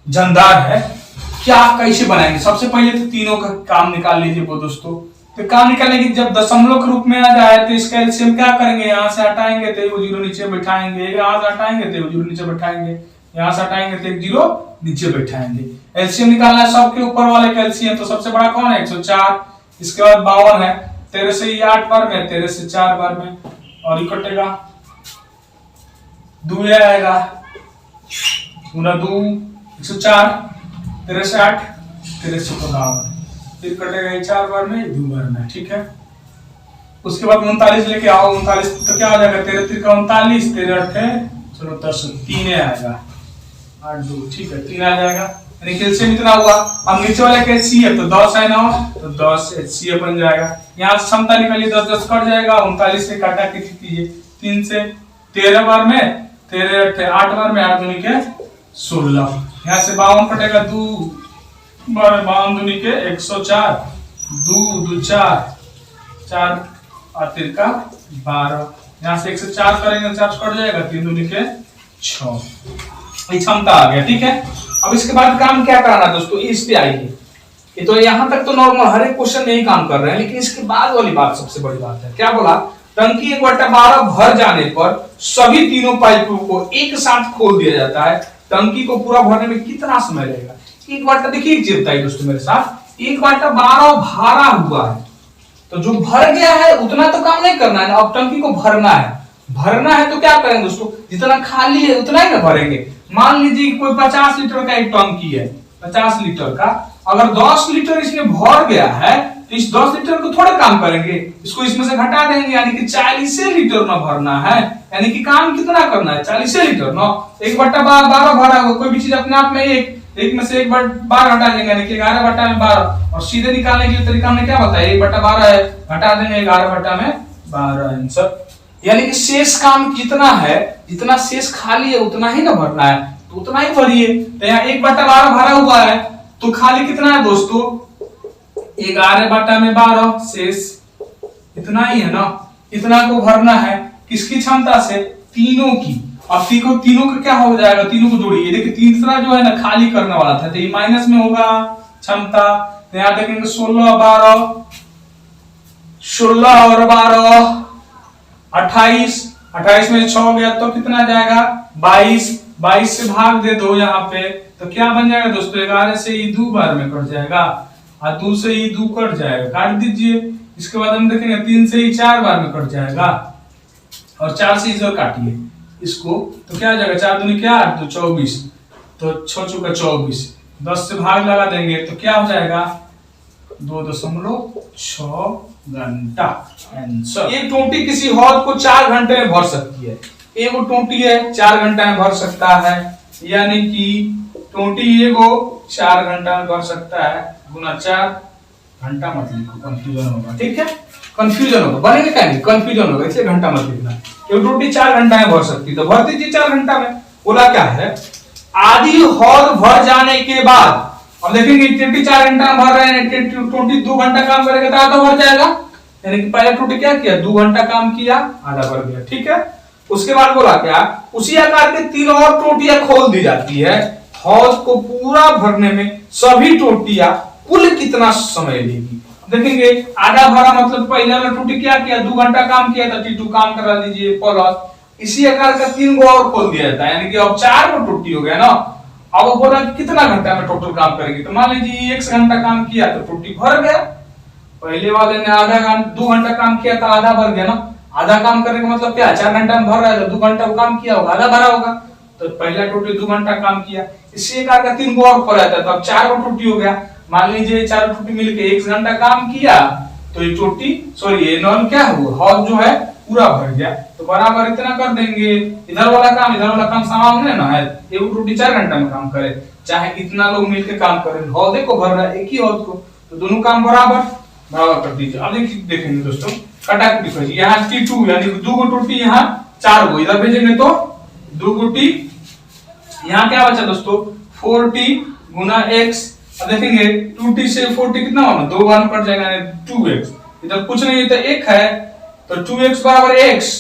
जानदार है। क्या कैसे बनाएंगे, सबसे पहले तो तीनों का काम निकाल लीजिए वो दोस्तों। तो काम निकालने की जब दशमलव के रूप में आ जाए तो इसका एलसीएम क्या करेंगे, यहाँ से हटाएंगे तो 0 नीचे बैठाएंगे, यहाँ से हटाएंगे तो 0 नीचे बैठाएंगे, यहाँ से हटाएंगे तो 0 नीचे बैठाएंगे। एलसीएम निकालना है सबके ऊपर वाले का एलसीएम, तो सबसे बड़ा कौन है, 104। इसके बाद 52 है, 13 से 8 बार में, 13 से 4 बार में, और ये कटेगा 2 आएगा, 2 104, 13 से 8, 13 से 52, फिर कटेगा 4 बार में, 2 बार में, ठीक है। उसके बाद 39 लेके आओ, 39 तो क्या हो जाएगा, 13 3 39, 13 8 चलो 10 3 आएगा, 8 2, ठीक है 3 आ जाएगा, यानी कैल्शियम इतना हुआ। अब नीचे वाले का HCF तो 10 है ना, तो 10 HCF बन जाएगा। यहाँ से क्षमता निकालिए, 10 10 कट जाएगा, 39 से काटा के कीजिए, 3 से 13 बार में, 13 8 बार में, 8 दूनी के 16, यहाँ से 52 कटेगा, 2 बार 52 दूनी के 104, 2 2 4 4 और 3 का 12, यहाँ से 1 से 4 करेंगे, 4 कट जाएगा, 3 दूनी के 6, क्षमता आ गया, ठीक है। अब इसके बाद काम क्या कराना दोस्तों, इस पे आइए। ये तो यहाँ तक तो नॉर्मल हर एक क्वेश्चन नहीं काम कर रहे हैं, लेकिन इसके बाद वाली बात सबसे बड़ी बात है। क्या बोला, टंकी 1/12 भर जाने पर सभी तीनों पाइपों को एक साथ खोल दिया जाता है, टंकी को पूरा भरने में कितना समय लगेगा। 1/, देखिए एक चीज बताइए दोस्तों मेरे साथ, 1/12 भरा हुआ है तो जो भर गया है उतना तो काम नहीं करना है, अब टंकी को भरना है। भरना है तो क्या करेंगे दोस्तों, जितना खाली है उतना ही ना भरेंगे। मान लीजिए कोई 50 लीटर का एक टंकी है, 50 लीटर का, अगर 10 लीटर इसमें भर गया है तो इस 10 लीटर को थोड़ा काम करेंगे, इसको इसमें से घटा देंगे, यानी कि 40 लीटर ना भरना है, यानी कि काम कितना करना है, 40 लीटर ना। 1/12 भरा हुआ, कोई भी चीज अपने आप में एक में से 1/12 हटा देंगे, यानी कि 11/12, और सीधे निकालने के लिए तरीका हमने क्या बताया, 1/12 है, घटा देंगे 11/12 आंसर। यानी कि शेष काम कितना है, जितना शेष खाली है उतना ही ना भरना है, तो उतना ही भरिए। तो यहाँ 1/12 भरा हुआ है तो खाली कितना है दोस्तों, 11/12 शेष इतना ही है ना, इतना को भरना है। किसकी क्षमता से, तीनों की। अब तीनों का क्या हो जाएगा, तीनों को जोड़िए, देखिए तीसरा जो है ना खाली करने वाला था तो ये माइनस में होगा क्षमता, तो यहाँ देखेंगे 16 12 16 और 12 28, 28 में 6 गया तो कितना जाएगा, 22, 22 से भाग दे दो यहाँ पे, तो क्या बन जाएगा दोस्तों, 11 से ये 2 बार में कट जाएगा, और 2 से ये 2 कट जाएगा, काट दीजिए। इसके बाद हम देखेंगे 3 से ये 4 बार में कट जाएगा, और 4 से इधर काटिए इसको, तो क्या आ जाएगा, 4 दूनी क्या 8 2 24, तो 6 चौका 24, 10 से भाग लगा देंगे तो क्या हो जाएगा, 2.6 घंटा आंसर। एक टोटी किसी हौद को 4 घंटे में भर सकती है, एगो टोटी है 4 घंटा में भर सकता है, यानी कि टोटी एगो 4 घंटा में भर सकता है, गुना 4 घंटा मत लिखो, कंफ्यूजन होगा, ठीक है, कंफ्यूजन होगा, बनेगा क्या नहीं, कंफ्यूजन होगा, इसलिए घंटा मत लिखना। एक टोटी 4 घंटा में भर सकती है तो भर दीजिए 4 घंटा में। बोला क्या है, आधी हौद भर जाने के बाद, अब देखेंगे 4 घंटा भर रहे हैं, 2 घंटा काम करेगा तो आधा भर जाएगा, यानी कि पहले टोटी क्या किया, 2 घंटा काम किया, आधा भर गया, ठीक है। उसके बाद बोला क्या, उसी आकार के 3 और टोटियां खोल दी जाती है, हौज को पूरा भरने में सभी टोटियां कुल कितना समय लेगी। देखेंगे आधा भरा मतलब पहले वाला टोटी क्या किया, 2 घंटा काम किया था, T2 काम करा लीजिए प्लस इसी आकार का 3 गो और खोल दिया जाता है, यानी कि अब 4 गो टोटी हो गया ना। अब वो बोला कि कितना घंटा में टोटल काम करेगी, तो मान लीजिए 1 घंटा काम किया तो टोटी भर गया। पहले वाले ने आधा घंटा 2 घंटा काम किया था, आधा भर गया ना। आधा काम करने का मतलब क्या, 4 घंटा में भर रहा है, 2 घंटा वो काम किया होगा, आधा भरा होगा। तो पहला टोटी 2 घंटा काम किया, इसी आकार का 3 गो और खोला था, तो अब 4 गो टोटी हो गया। मान लीजिए 4 टोटी मिलके 1 घंटा काम किया, तो ये टोटी सॉरी ये नॉन क्या हुआ, हॉल जो है पूरा भर गया। तो बराबर इतना कर देंगे, इधर वाला काम समान है ना, है एक टोटी 4 घंटा में काम करे, चाहे इतना लोग मिलके काम करें, हॉल देखो भर रहा है एक ही हॉल को, तो दोनों काम बराबर कर दीजिए। अब देखिए देखेंगे दोस्तों कटाकटी करिए, यहाँ T2 यानी 2 गो टोटी, यहाँ 4 गो, इधर भेजेंगे तो 2 गो T, यहाँ क्या बचा दोस्तों 4T गुना x। अब देखेंगे 2T से 4T कितना होगा, 2 बार कट जाएगा, 2x, इधर कुछ नहीं तो 1 है, तो 2x बराबर x,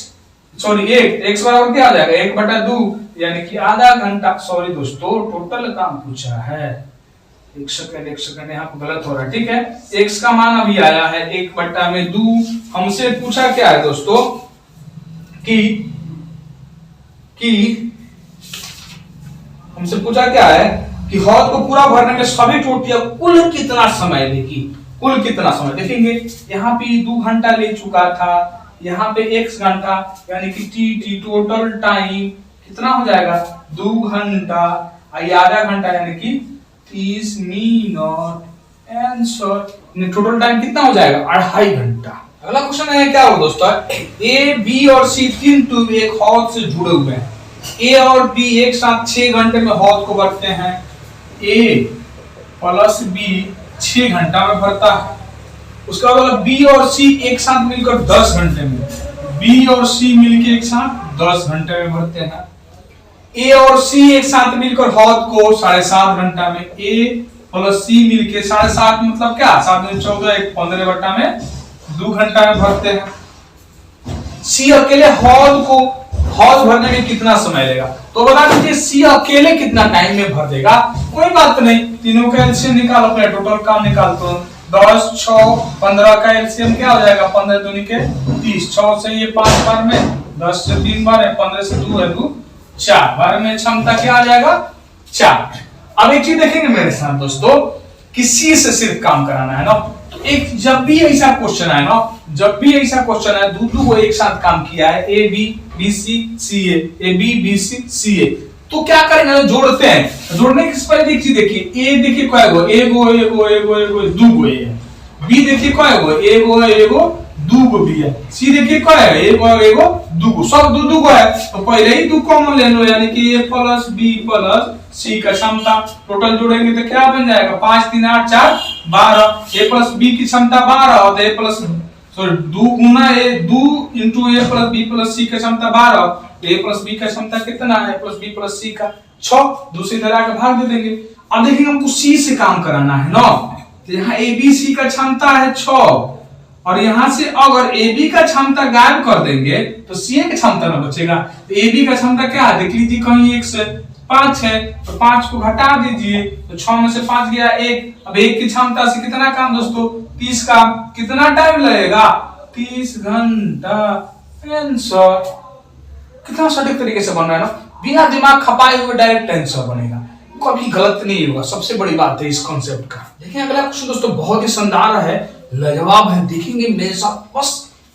सॉरी 1 बराबर क्या आ जाएगा 1/2, यानी कि आधा घंटा। सॉरी दोस्तों टोटल काम पूछा है, एक सेकंड यहाँ पे गलत हो रहा है, ठीक है। x का मान अभी आया है 1/2। हमसे पूछा क्या है दोस्तों कि हमसे पूछा क्या है कि हौद को पूरा भरने में सभी टोटियां कुल कितना समय लेगी, कुल कितना समय। देखेंगे यहाँ पे 2 घंटा ले चुका था, यहाँ पे 1 घंटा, यानी कि टी टोटल टाइम कितना हो जाएगा 2 घंटा, आधा घंटा यानी कि 30 मिनट। आंसर टोटल टाइम कितना हो जाएगा 2.5 घंटा। अगला क्वेश्चन है क्या हो दोस्तों, ए बी और सी 3 ट्यूब एक हौद से जुड़े हुए हैं, ए और बी एक साथ 6 घंटे में हौद को भरते हैं, ए प्लस बी 6 घंटा में भरता है। उसका मतलब बी और सी एक साथ मिलकर 10 घंटे में, बी और सी मिलकर एक साथ 10 घंटे में भरते हैं। ए और सी एक साथ मिलकर हौद को 7.5 घंटा में, ए प्लस सी मिलके 7.5 मतलब क्या 7 में 14 एक 15 घंटा में 2 घंटा में भरते हैं। सी अकेले हौद भरने में कितना समय लेगा, तो बता दीजिए सी अकेले कितना टाइम में भर देगा। कोई बात नहीं, तीनों का एलसीएम निकालो, अपने टोटल काम निकाल दो। 10 6 15 का एलसीएम क्या हो जाएगा 15 दूनी के 30, 6 से ये 5 बार में, 10 से 3 बार है, 15 से 2 है 2 4 बार में क्षमता क्या आ जाएगा 4। अब एक चीज देखेंगे मेरे साथ दोस्तों कि सी से सिर्फ काम कराना है ना, तो एक जब भी ऐसा क्वेश्चन है ना, जब भी ऐसा क्वेश्चन है दो को एक साथ काम किया है, A B B C C A B B C C A, तो क्या करेंगे जोड़ते हैं। जोड़ने के पहले एक चीज देखिए, ए देखिए कयगो एगो दूगो ए है, बी देखिए कयगो एगो दूगो बी है, सी देखिए क्या है एगो दूगो, सब दूगो है, तो पहले ही 2 कॉमन ले लो, यानी कि ए प्लस बी प्लस सी का क्षमता टोटल जोड़ेंगे तो क्या बन जाएगा 5 3 8 4 12। ए प्लस बी की क्षमता 12 और ए प्लस सॉरी 2 गुना ए 2 इंटू ए प्लस बी प्लस सी का क्षमता 12, ए प्लस बी का क्षमता कितना है प्लस बी प्लस सी का 6, दूसरी तरह का भाग दे देंगे। अब देखिए हमको सी से काम कराना है ना, तो यहाँ ए बी सी का क्षमता है 6 और यहां से अगर ए बी का क्षमता गायब कर देंगे तो सी का क्षमता न बचेगा। तो ए बी का क्षमता क्या है देख लीजिए, कहीं 1 से 5 है तो 5 को घटा दीजिए, तो 6 में से 5 गया 1। अब 1 की क्षमता से कितना काम दोस्तों 30 का, कितना टाइम लगेगा 30 घंटा। आंसर कितना सटीक तरीके से बन रहा है ना, बिना दिमाग खपाए हुए डायरेक्ट आंसर बनेगा, कभी गलत नहीं होगा, सबसे बड़ी बात है इस कॉन्सेप्ट का। देखिए अगला क्वेश्चन दोस्तों बहुत ही शानदार है, लाजवाब है, देखेंगे मेरे साथ बस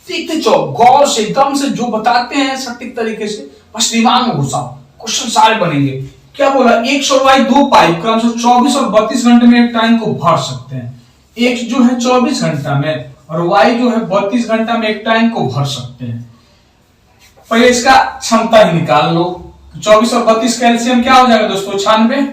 देखते जाओ गौर से, एकदम से जो बताते हैं सटीक तरीके से बस दिमाग में घुसाओ, क्वेश्चन सारे बनेंगे। क्या बोला एक वाई 2 पाइप का 24 और 32 घंटे में एक टैंक को भर सकते हैं। एक जो है 24 घंटा में और वाई जो है 32 घंटा में एक टैंक को भर सकते हैं। पहले इसका क्षमता ही निकाल लो, 24 और 32 का एलसीएम क्या हो जाएगा दोस्तों 96,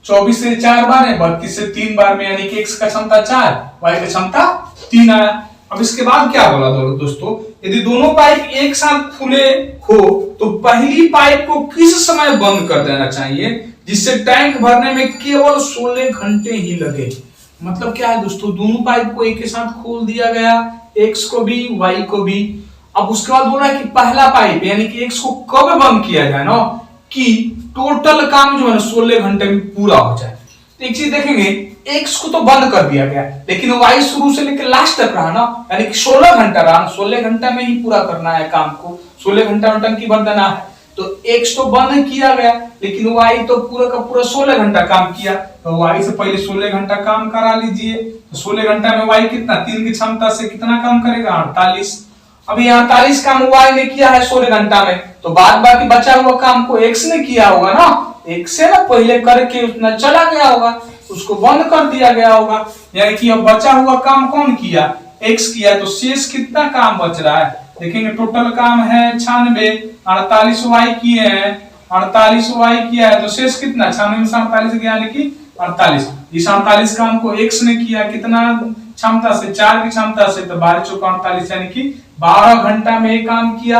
24 से 4 बार है 32 से 3 बार में, यानी कि x का क्षमता 4 y का क्षमता 3 आया। अब इसके बाद क्या बोला दोस्तों, यदि दोनों पाइप एक साथ खुले हो तो पहली पाइप को किस समय बंद कर देना चाहिए जिससे टैंक भरने में केवल 16 घंटे ही लगे। मतलब क्या है दोस्तों, दोनों पाइप को एक के साथ खोल दिया गया, एक्स को भी वाई को भी। अब उसके बाद बोला है कि पहला पाइप यानी कि एक्स को कब बंद किया जाए ना, कि टोटल काम जो है 16 घंटे में पूरा हो जाए। तो एक चीज देखेंगे, एक्स को तो बंद कर दिया गया, लेकिन वाई शुरू से लेकर लास्ट तक रहा ना, यानी कि 16 घंटा रहा, 16 घंटा में ही पूरा करना है काम को, 16 घंटा में टंकी भर देना है। तो एक्स तो बंद किया गया, लेकिन वाई तो पूरा का पूरा 16 घंटा काम किया। तो वाई से पहले 16 घंटा काम करा लीजिए। तो 16 घंटा में वाई कितना, 3 की क्षमता से कितना काम करेगा, 48। अभी 48 काम वाई ने किया है 16 घंटा में, तो बाद बाकी बचा हुआ काम को एक्स ने किया होगा ना, एक्स से ना पहले करके उतना चला गया होगा, उसको बंद कर दिया गया होगा। यानी कि अब बचा हुआ काम कौन किया, एक्स किया। तो शेष कितना काम बच रहा है, देखेंगे टोटल काम है 96, 48 वाई किए हैं, 48 वाई किया है, तो शेष कितना, 96 में 48 गया, यानी कि 48। इस 48 काम को एक्स ने किया कितना क्षमता से, 4 की क्षमता से, तो 12 चौका 48, यानी कि 12 घंटा में ये काम किया।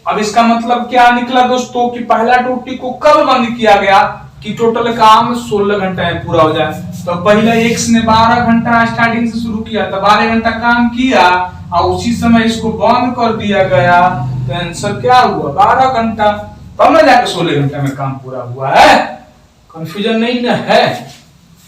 अब इसका मतलब क्या निकला दोस्तों, कि पहला टोटी को कब बंद किया गया, कि टोटल काम 16 घंटा में पूरा हो जाए। तो पहले एक्स ने 12 घंटा स्टार्टिंग से शुरू किया, तो 12 घंटा काम किया और उसी समय इसको बंद कर दिया गया। तो आंसर क्या हुआ, 12 घंटा। तब ना जाकर 16 घंटा में काम पूरा हुआ है। कंफ्यूजन नहीं ना है।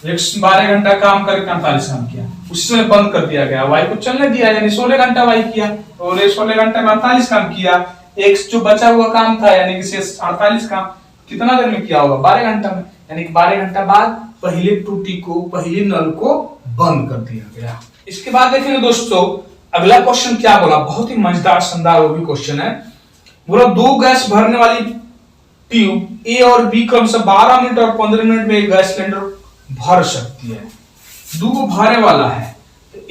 एक्स 12 घंटा काम करके 48 काम किया, उसी समय बंद कर दिया गया, वाई को चलने दिया, यानी 16 घंटा वाई किया, और 16 घंटे में 48 काम किया। एक्स जो बचा हुआ काम था यानी कि शेष 48 काम कितना देर में किया होगा, 12 घंटा में, यानी कि 12 घंटा बाद पहले टूटी को, पहले नल को बंद कर दिया गया। इसके बाद देखेंगे दोस्तों अगला क्वेश्चन क्या बोला, बहुत ही मजेदार शानदार वो भी क्वेश्चन है। बोला 2 गैस भरने वाली ट्यूब ए और बी क्रम से 12 मिनट और 15 मिनट में एक गैस सिलेंडर भर सकती है। 2 भरे वाला है,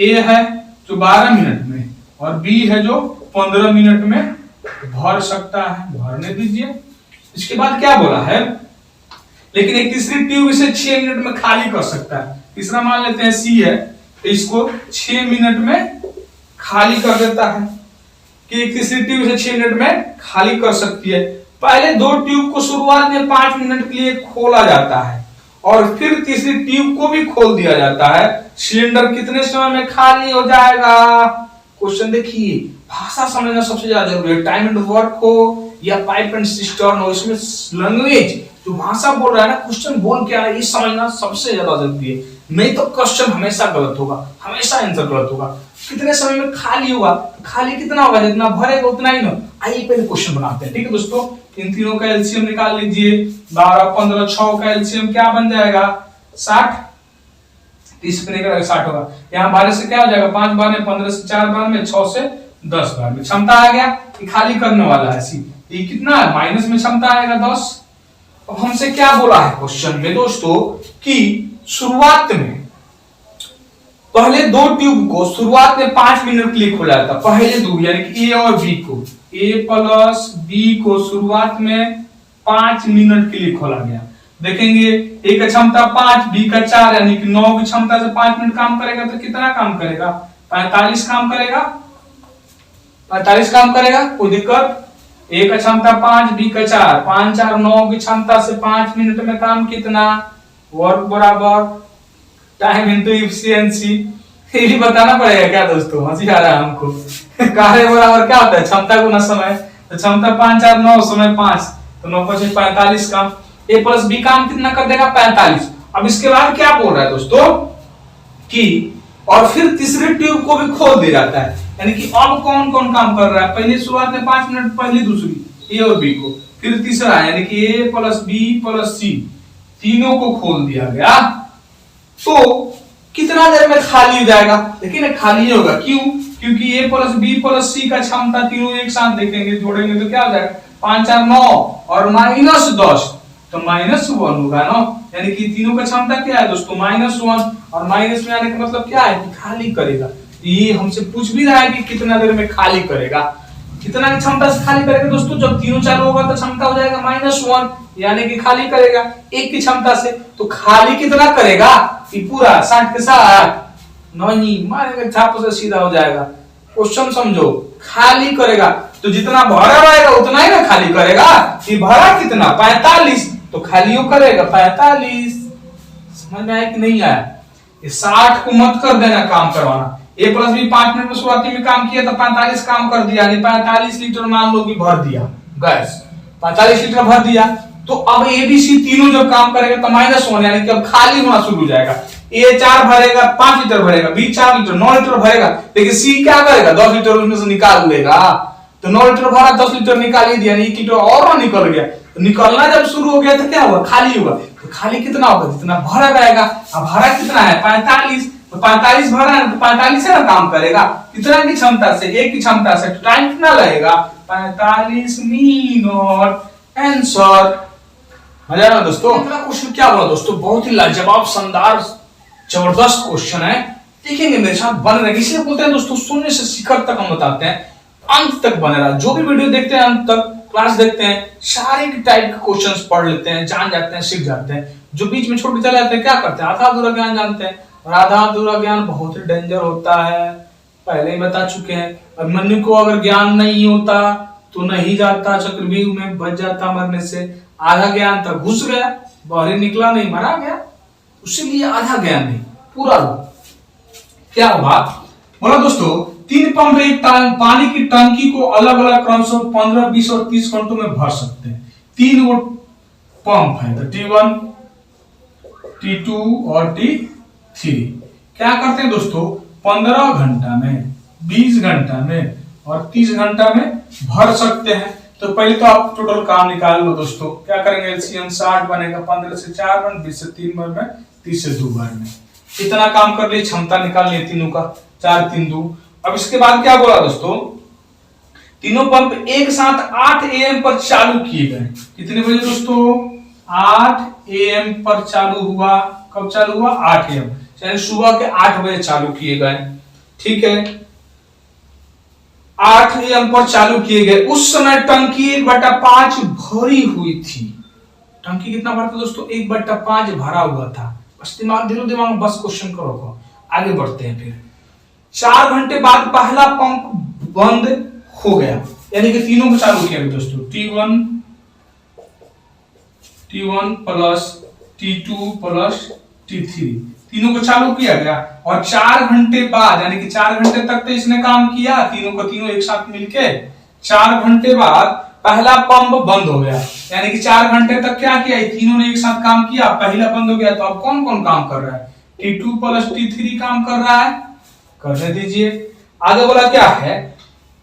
ए है जो 12 मिनट में और बी है जो 15 मिनट में भर सकता है, भरने दीजिए। इसके बाद क्या बोला है, लेकिन एक तीसरी ट्यूब इसे 6 मिनट में खाली कर सकता है। तीसरा मान लेते हैं सी है, तो इसको 6 मिनट में खाली कर देता है, कि एक तीसरी ट्यूब इसे 6 मिनट में खाली कर सकती है। पहले 2 ट्यूब को शुरुआत में 5 मिनट के लिए खोला जाता है और फिर तीसरी ट्यूब को भी खोल दिया जाता है। सिलेंडर कितने समय में खाली हो जाएगा। क्वेश्चन देखिए, भाषा समझना सबसे ज्यादा जरूरी है, टाइम एंड वर्क हो या पाइप एंड सिस्टर्न हो, इसमें लैंग्वेज जो भाषा बोल रहा है ना, क्वेश्चन बोल क्या है, ये समझना सबसे ज्यादा जरूरी है। नहीं तो क्वेश्चन हमेशा गलत होगा, हमेशा आंसर गलत होगा। कितने समय में खाली होगा, खाली कितना होगा, जितना भरेगा उतना ही ना। आइए पहले क्वेश्चन बनाते हैं, ठीक है दोस्तों। इन तीनों का एलसीएम निकाल लीजिए, 12 15 6 का एलसीएम क्या बन जाएगा, 60, 30 पे निकलेगा 60 होगा। यहाँ 12 से क्या हो जाएगा, 5 बार में, 15 से 4 बार में, 6 से 10 बार में। क्षमता आ गया कि खाली करने वाला है सी, ये कितना है, माइनस में क्षमता आएगा 10। अब हमसे क्या बोला है क्वेश्चन में दोस्तों, कि शुरुआत में पहले 2 ट्यूब को शुरुआत में 5 मिनट के लिए खोला जाता, पहले 2 यानी कि ए और बी को, ए प्लस बी को शुरुआत में 5 मिनट के लिए खोला गया। देखेंगे ए का क्षमता 5, बी का 4, यानी कि 9 की क्षमता से 5 मिनट काम करेगा, तो कितना काम करेगा, 45 काम करेगा, 45 काम करेगा, कोई दिक्कत। ए का क्षमता 5, बी का 4, 5 4 9 की क्षमता से 5 मिनट में काम कितना, वर्क बराबर टाइम इनटू एफिशिएंसी। ये भी बताना पड़ेगा क्या दोस्तों, हंसी आ रहा है हमको। कार्य बराबर क्या होता है, क्षमता गुना समय, तो क्षमता 5 4 9, समय 5, तो 9 5 45 काम। ए प्लस बी काम कितना कर देगा, 45। अब इसके बाद क्या बोल रहा है दोस्तों, कि और फिर तीसरी ट्यूब को भी खोल दिया जाता है, यानी कि अब कौन कौन काम कर रहा है, पहले शुरुआत में 5 मिनट, पहली दूसरी ए और बी को, फिर तीसरा यानी कि ए प्लस बी प्लस सी, तीनों को खोल दिया गया। तो कितना देर में खाली हो जाएगा, लेकिन खाली नहीं होगा, क्यों, क्योंकि ए प्लस बी प्लस सी का क्षमता तीनों एक साथ देखेंगे, जोड़ेंगे तो क्या हो जाएगा, 5 4 9 और माइनस 10, तो -1 होगा ना, यानी कि तीनों का क्षमता क्या है दोस्तों, -1, और माइनस में आने का मतलब क्या है कि खाली करेगा। ये हमसे पूछ भी रहा है कि कितना देर में खाली करेगा, कितना की क्षमता से खाली करेगा दोस्तों, जब तीनों चालू होगा तो क्षमता हो जाएगा -1, यानी कि खाली करेगा 1 की क्षमता से। तो खाली कितना करेगा, ये पूरा 60 के साथ नहीं मारेगा, छाप से सीधा हो जाएगा। क्वेश्चन समझो, खाली करेगा तो जितना भरा रहेगा उतना ही ना खाली करेगा। ये भरा कितना, 45, तो खालियों करेगा 45। समझ में आया कि नहीं आया। ये 60 को मत कर देना काम करवाना। ए प्लस बी 5 मिनट में शुरुआती में काम किया तो 45 काम कर दिया, यानी 45 लीटर मान लो कि भर दिया गैस, 45 लीटर भर दिया। तो अब ए बी सी तीनों जब काम करेगा तो -1 यानी कि अब खाली होना शुरू हो जाएगा। ए 4 भरेगा 5 लीटर भरेगा, बी 4 लीटर 9 लीटर भरेगा, लेकिन सी क्या करेगा 10 लीटर उसमें से निकाल लेगा। तो 9 लीटर भरा 10 लीटर निकाल ही दिया, 1 लीटर और निकल गया। तो निकलना जब शुरू हो गया तो क्या हुआ, खाली हुआ। तो खाली कितना होगा, जितना भरा रहेगा। अब भरा कितना है 45, तो 45 भरा है तो 45 से ना काम करेगा, कितना की क्षमता से, एक की क्षमता से। तो टाइम कितना लगेगा 45 मिनट। आंसर मजा आया दोस्तों। अगला क्वेश्चन क्या बोला दोस्तों, बहुत ही लाजवाब शानदार जबरदस्त क्वेश्चन है, देखेंगे मेरे साथ बन रहे। इसलिए बोलते हैं दोस्तों शून्य से शिखर तक हम बताते हैं, अंत तक बने रहा। जो भी वीडियो देखते हैं अंत तक क्लास देखते हैं, सारे टाइप के क्वेश्चंस पढ़ लेते हैं, जान जाते हैं, सीख जाते हैं। जो बीच में छोड़ के चले जाते हैं क्या करते हैं, आधा अधूरा ज्ञान जानते हैं, और आधा अधूरा ज्ञान बहुत ही डेंजर होता है, पहले ही बता चुके हैं। और मनु को अगर ज्ञान नहीं होता तो नहीं जाता, चक्रव्यूह में बच जाता मरने से। आधा ज्ञान तक घुस गया, बाहर निकला नहीं, मरा गया। इसलिए आधा ज्ञान नहीं, पूरा लो। क्या हुआ बोला दोस्तों, 3 पंप एक पानी की टंकी को अलग अलग क्रम से 15, 20 और 30 घंटों में भर सकते हैं। 3 वो पंप है, तो T1, T2 और T3 क्या करते हैं दोस्तों, 15 घंटा में, 20 घंटा में और 30 घंटा में भर सकते हैं। तो पहले तो आप टोटल काम निकाल लो दोस्तों। क्या करेंगे, एलसीएम 60 बनेगा, 15 से 4 बार, 20 से 3 बार में, 30 से 2 बार में। इतना काम कर लिए, क्षमता निकाल लिए तीनों का, 4 3 2। अब इसके बाद क्या बोला दोस्तों, तीनों पंप एक साथ 8 AM पर चालू किए गए। कितने बजे दोस्तों, 8 AM पर चालू हुआ। कब चालू हुआ, 8 AM, यानी सुबह के 8 बजे चालू किए गए। ठीक है, 8 AM पर चालू किए गए। उस समय टंकी 1/5 भरी हुई थी। टंकी कितना भरा था दोस्तों, 1/5 भरा हुआ था। बस दिमाग दिमाग में बस क्वेश्चन करो, आगे बढ़ते हैं। फिर 4 घंटे बाद पहला पंप बंद हो गया, यानी कि तीनों को चालू किया गया दोस्तों। T1 plus T2 plus T3 तीनों को चालू किया गया। और 4 घंटे बाद, यानी कि 4 घंटे तक तो इसने काम किया, तीनों को तीनों एक साथ मिलके। 4 घंटे बाद पहला पंप बंद हो गया, यानी कि 4 घंटे तक क्या किया, तीनों ने एक साथ काम किया, पहला बंद हो गया। तो अब कौन कौन काम कर रहा है, T2 प्लस T3 काम कर रहा है, करने दीजिए। आगे बोला क्या है,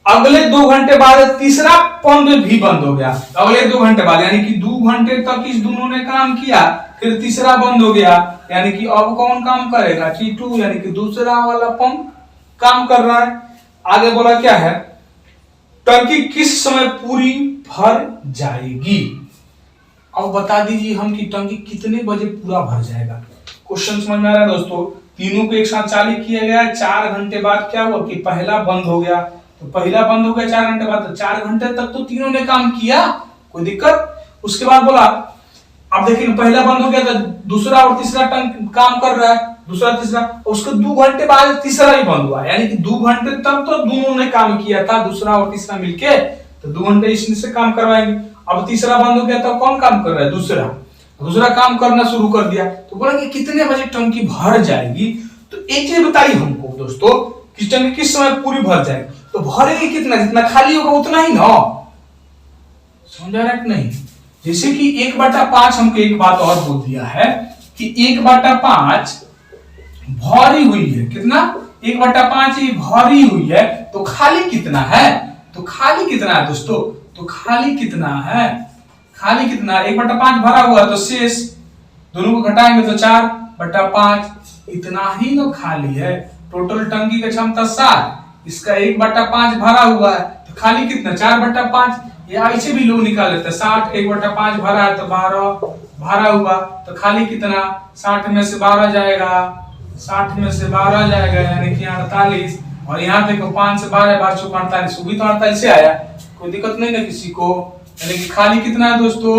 अगले 2 घंटे बाद तीसरा पंप भी बंद हो गया। अगले 2 घंटे बाद, यानी कि 2 घंटे तक इस दोनों ने काम किया, फिर तीसरा बंद हो गया, यानी कि अब कौन काम करेगा, T2, यानी कि दूसरा वाला पंप काम कर रहा है। आगे बोला क्या है, टंकी किस समय पूरी भर जाएगी। अब बता दीजिए हम कि टंकी कितने बजे पूरा भर जाएगा। क्वेश्चन समझ में आ रहा है दोस्तों। तीनों को एक साथ चालू किया गया, 4 घंटे बाद क्या हुआ कि पहला बंद हो गया। तो पहला बंद हो गया 4 घंटे बाद, तो 4 घंटे तक तो तीनों ने काम किया, कोई दिक्कत। उसके बाद बोला, अब देखिए पहला बंद हो गया तो दूसरा और तीसरा टंक काम कर रहा है, दूसरा तीसरा। उसके 2 घंटे बाद तीसरा ही बंद हुआ, यानी कि 2 घंटे तक तो दोनों ने काम किया था, दूसरा और तीसरा मिलके। तो 2 घंटे इससे काम करवाएंगे। अब तीसरा बंद हो गया तो कौन काम कर रहा है, दूसरा काम करना शुरू कर दिया। तो बोला कि कितने बजे टंकी भर जाएगी। तो एक चीज बताइए हमको दोस्तों कि टंकी किस समय पूरी भर जाएगी। तो भरेगी कितना, जितना खाली होगा उतना ही ना, समझा रहा है कि नहीं। जैसे कि 1/5 हमको एक बात और बोल दिया है कि 1/5 भरी हुई है, कितना 1/5 ये भरी हुई है, तो खाली कितना है, तो खाली कितना है दोस्तों, तो खाली कितना है, खाली कितना 1/5 भरा हुआ, तो शेष दोनों को घटाएंगे तो 4/5 इतना ही ना खाली है। टोटल टंकी की क्षमता 7, इसका 1/5 भरा हुआ है, तो खाली कितना 4/5। ये ऐसे भी लोग निकाल लेते हैं, 60 1/5 भरा है तो 12 भरा हुआ, तो खाली कितना 60 में से 12 जाएगा, 60 में से 12 जाएगा, यानी कि 48। और यहाँ देखो 5 से 12 12 चौक 48, वो भी तो 48 से आया, कोई दिक्कत नहीं ना किसी को। यानी कि खाली कितना है दोस्तों,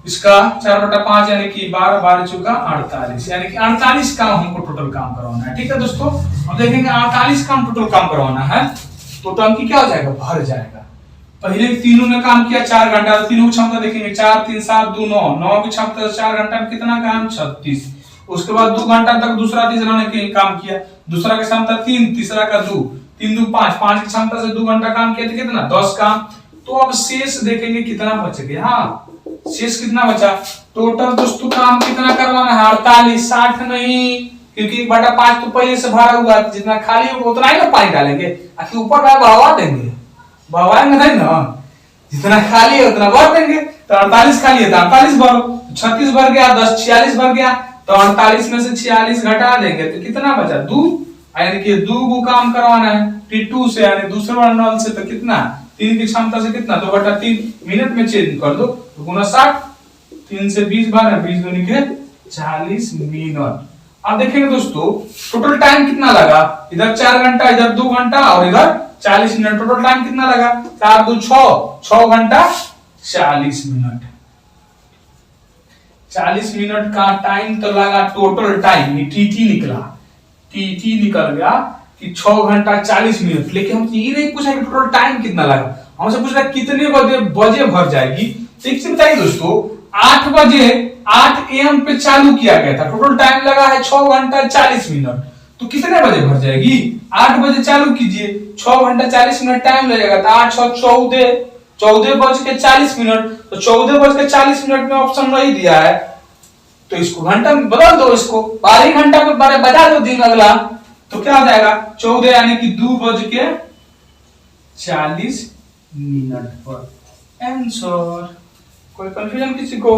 इसका 4/5 यानी कि 12 12 चौका 48, यानी कि 48 काम हमको टोटल काम करवाना है। ठीक है दोस्तों, अब देखेंगे 48 काम टोटल काम करवाना है, तो टंकी क्या हो जाएगा, भर जाएगा। पहले तीनों ने काम किया 4 घंटा, तीनों की क्षमता देखेंगे 4 3 7 2 9 की क्षमता 4 घंटा में कितना काम 36। उसके बाद 2 घंटा तक दूसरा तीसरा ने काम किया, दूसरा की क्षमता 3, तीसरा का 2, 3 2 5, 5 की क्षमता से 2 घंटा काम किया तो कितना 10 काम। तो अब शेष देखेंगे कितना बच गया। हाँ, शेष कितना बचा, टोटल दोस्तों काम कितना करवाना है 48, 60 नहीं, क्योंकि 1/5 तो पहले से भरा हुआ है, जितना खाली होगा उतना ही ना पानी डालेंगे, आखिर ऊपर का बहवा देंगे, बहवाएंगे नहीं ना, जितना खाली है उतना भर देंगे। तो 48 खाली है तो 48 भरो, 36 भर गया, 10 46 भर गया, तो 48 में से 46 घटा देंगे तो कितना बचा 2, यानी कि 2 को काम करवाना है T2 से, यानी दूसरे वाले नल से, तो कितना 3 की क्षमता से कितना 2/3 मिनट में चेंज कर दो तो गुना 60, 3 से 20 बार है, 20 दूनी के 40 मिनट। अब देखेंगे दोस्तों टोटल टाइम कितना लगा, इधर 4 घंटा, इधर 2 घंटा और इधर 40 मिनट, टोटल टाइम कितना लगा 4 2 6 घंटा 40 मिनट। 40 मिनट का टाइम तो लगा टोटल टाइम, ये टीटी निकला, टीटी निकल गया कि 6 घंटा 40 मिनट। लेकिन हम ये नहीं पूछा कि टोटल टाइम कितना लगा, हमसे पूछ रहा कितने बजे भर जाएगी। तो एक चीज बताइए दोस्तों, 8 बजे 8 AM पे चालू किया गया था, टोटल टाइम लगा है 6 घंटा 40 मिनट, तो कितने बजे भर जाएगी। 8 बजे चालू कीजिए, 6 घंटा 40 मिनट टाइम लगेगा, तो 8 6 14, 14 बज के 40 मिनट, तो 14 बज के 40 मिनट में ऑप्शन नहीं दिया है, तो इसको घंटा में बदल दो, इसको 12 घंटा में बजा दो दिन अगला, तो क्या हो जाएगा 14 यानी कि 2 बज के 40 मिनट पर आंसर। कोई कंफ्यूजन किसी को।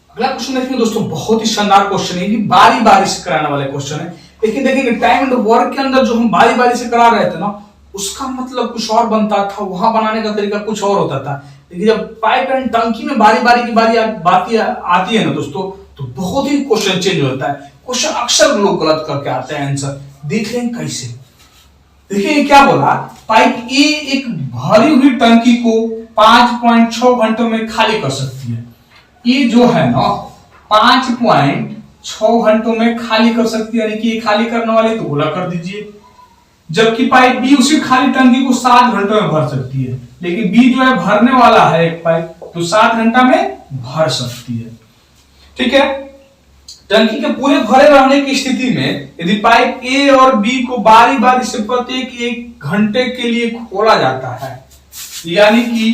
अगला क्वेश्चन देखेंगे दोस्तों, बहुत ही शानदार क्वेश्चन है, बारी बारी से कराने वाला क्वेश्चन है। लेकिन देखेंगे टाइम एंड वर्क के अंदर जो हम बारी बारी से करा रहे थे ना, उसका मतलब कुछ और बनता था, वहां बनाने का तरीका कुछ और होता था। लेकिन जब पाइप एंड टंकी में बारी बारी की बात आती है ना दोस्तों, तो बहुत ही क्वेश्चन चेंज होता है। क्वेश्चन अक्सर लोग गलत करके आते हैं आंसर। देख लें कैसे, देखिए क्या बोला, पाइप ए एक भरी हुई टंकी को 5.6 घंटों में खाली कर सकती है। ये जो है ना 5.6 घंटों में खाली कर सकती है, यानी कि ये खाली करने वाले तो गोला कर दीजिए। जबकि पाइप बी उसी खाली टंकी को 7 घंटों में भर सकती है, लेकिन बी जो है भरने वाला है एक पाइप, तो 7 घंटा में भर सकती है। ठीक है, टंकी के पूरे भरे रहने की स्थिति में यदि पाइप ए और बी को बारी बारी से प्रत्येक 1 घंटे के लिए खोला जाता है, यानी कि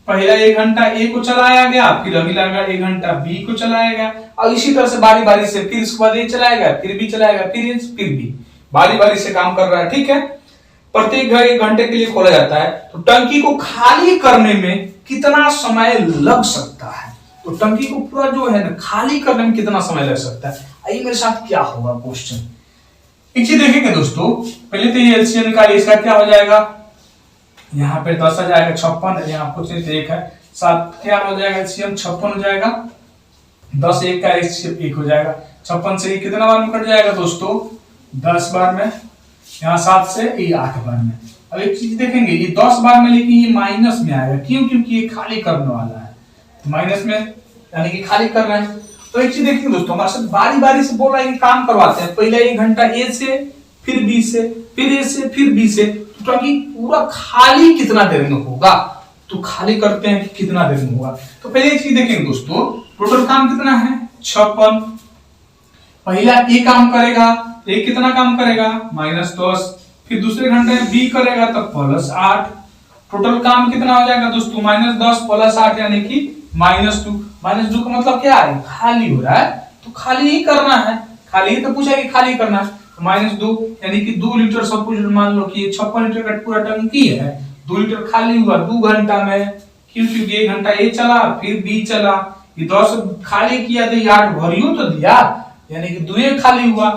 पहला 1 घंटा ए को चलाया गया, फिर अगला 1 घंटा बी को चलाया गया, और इसी तरह से बारी बारी से फिर इसके बाद ए चलाया गया, फिर बी चलाया गया, फिर बी, बारी बारी से काम कर रहा है। ठीक है, प्रत्येक 1 घंटे के लिए खोला जाता है, तो टंकी को खाली करने में कितना समय लग सकता है। तो टंकी को पूरा जो है ना खाली करने में कितना समय लग सकता है, आइए मेरे साथ क्या होगा क्वेश्चन। एक चीज देखेंगे दोस्तों, पहले तो ये एलसीएम निकालिए, इसका क्या हो जाएगा, यहाँ पे 10 आ जाएगा, 56, यहाँ कुछ 1 है 7, क्या हो जाएगा एलसीएम 56 हो जाएगा, 10 1 का एलसीएम 1 हो जाएगा, 56 से कितना बार में कट जाएगा दोस्तों 10 बार में, यहाँ 7 से ये 8 बार में। अब एक चीज देखेंगे, ये 10 बार में, लेकिन ये माइनस में आएगा, क्यों, क्योंकि ये खाली करने वाला है, माइनस में यानी कि खाली कर रहे हैं। तो एक चीज देखिए दोस्तों, हमारे साथ बारी बारी से बोल रहा है कि काम करवाते हैं, पहले 1 घंटा ए से, फिर बी से, फिर ए से, फिर बी से, तो ताकि पूरा खाली कितना देर में होगा, तो खाली करते हैं कि कितना देर में होगा। तो पहले एक चीज देखेंगे दोस्तों, टोटल काम कितना है 56, पहला ए काम करेगा, ए कितना काम करेगा -10, फिर दूसरे घंटे बी करेगा तो +8, टोटल काम कितना हो जाएगा दोस्तों -10 + 8 यानी कि -2। -2 का मतलब क्या है, खाली हो रहा है, तो खाली ही करना है, खाली ही तो पूछा कि खाली करना है, तो -2 यानी कि 2 लीटर सब कुछ मान लो कि 56 लीटर का पूरा टंकी है, 2 लीटर खाली हुआ 2 घंटा में, क्योंकि 1 घंटा ए चला, फिर बी चला, ये 10 खाली किया तो 8 भरियो तो दिया, यानी कि 2 खाली हुआ,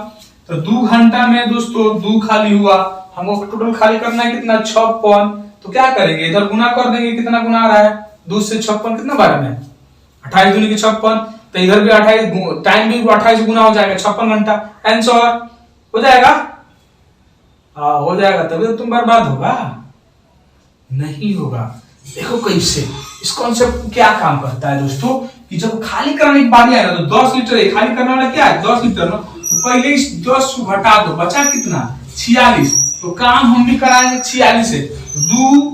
तो 2 घंटा में दोस्तों 2 खाली हुआ। हमको टोटल खाली करना है कितना 56, तो क्या करेंगे इधर गुना कर देंगे, कितना गुना आ रहा है 2 से 56 कितना बार में 28 दूनी के 56, तो इधर भी 28, टाइम भी 28 गुना हो जाएगा 56 घंटा, आंसर हो जाएगा। हो जाएगा, तभी तो तुम बर्बाद होगा नहीं होगा। देखो कैसे इस कॉन्सेप्ट क्या काम करता है दोस्तों, कि जब खाली करने की बारी आए ना, तो 10 लीटर है, खाली करने वाला क्या है 10 लीटर ना, तो पहले इस 10 को घटा दो, बचा कितना 46, तो काम हम भी कराएंगे 46 से, 2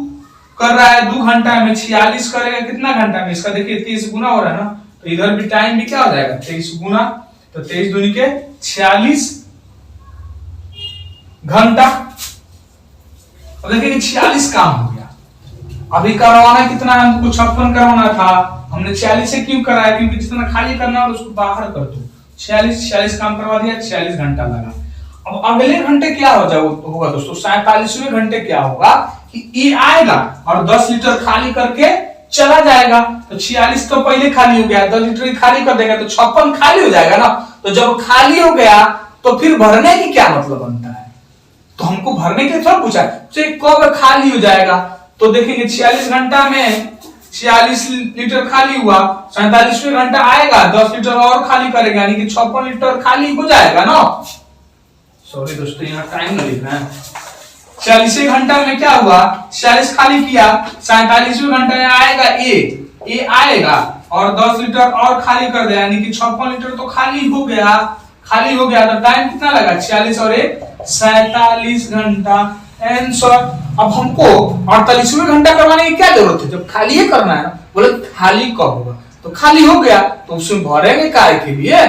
कर रहा है 2 घंटा में, 46 करेगा कितना घंटा में, इसका देखिए 30 गुना हो रहा है ना, तो इधर भी टाइम भी क्या हो जाएगा 23 गुना, तो 23 दूनी के 46 घंटा। अब देखिए 46 काम हो गया। अभी करवाना कितना है हमको? 56 करवाना था, हमने 46 से क्यों कराया? क्योंकि जितना खाली करना है उसको बाहर कर दो। 46 काम करवा दिया, 46 घंटा लगा। अब अगले घंटे क्या हो जाए होगा दोस्तों? 47वें घंटे क्या होगा कि ये आएगा और 10 लीटर खाली करके चला जाएगा। तो 46 तो पहले खाली हो गया, 10 लीटर खाली कर देगा तो 56 खाली हो जाएगा ना। तो जब खाली हो गया तो फिर भरने की क्या मतलब बनता है? तो हमको भरने के लिए थोड़ा पूछा है कब खाली हो जाएगा। तो देखेंगे 46 घंटा में 46 लीटर खाली हुआ, 47वें घंटा आएगा 10 लीटर और खाली करेगा, यानी कि 56 लीटर खाली हो जाएगा ना। सॉरी दोस्तों, यहाँ टाइम नहीं लिखना है। 46वें घंटा में क्या हुआ? 46 खाली किया, 47वें घंटा में आएगा ए आएगा और 10 लीटर और खाली कर दिया, यानी कि 56 लीटर तो खाली हो गया। तो टाइम कितना लगा? 46 और 1 47 घंटा आंसर। अब हमको 48वें घंटा करवाने की क्या जरूरत है? जब खाली ही करना है ना। बोले खाली कब होगा? तो खाली हो गया तो उसमें भरेंगे काय के लिए?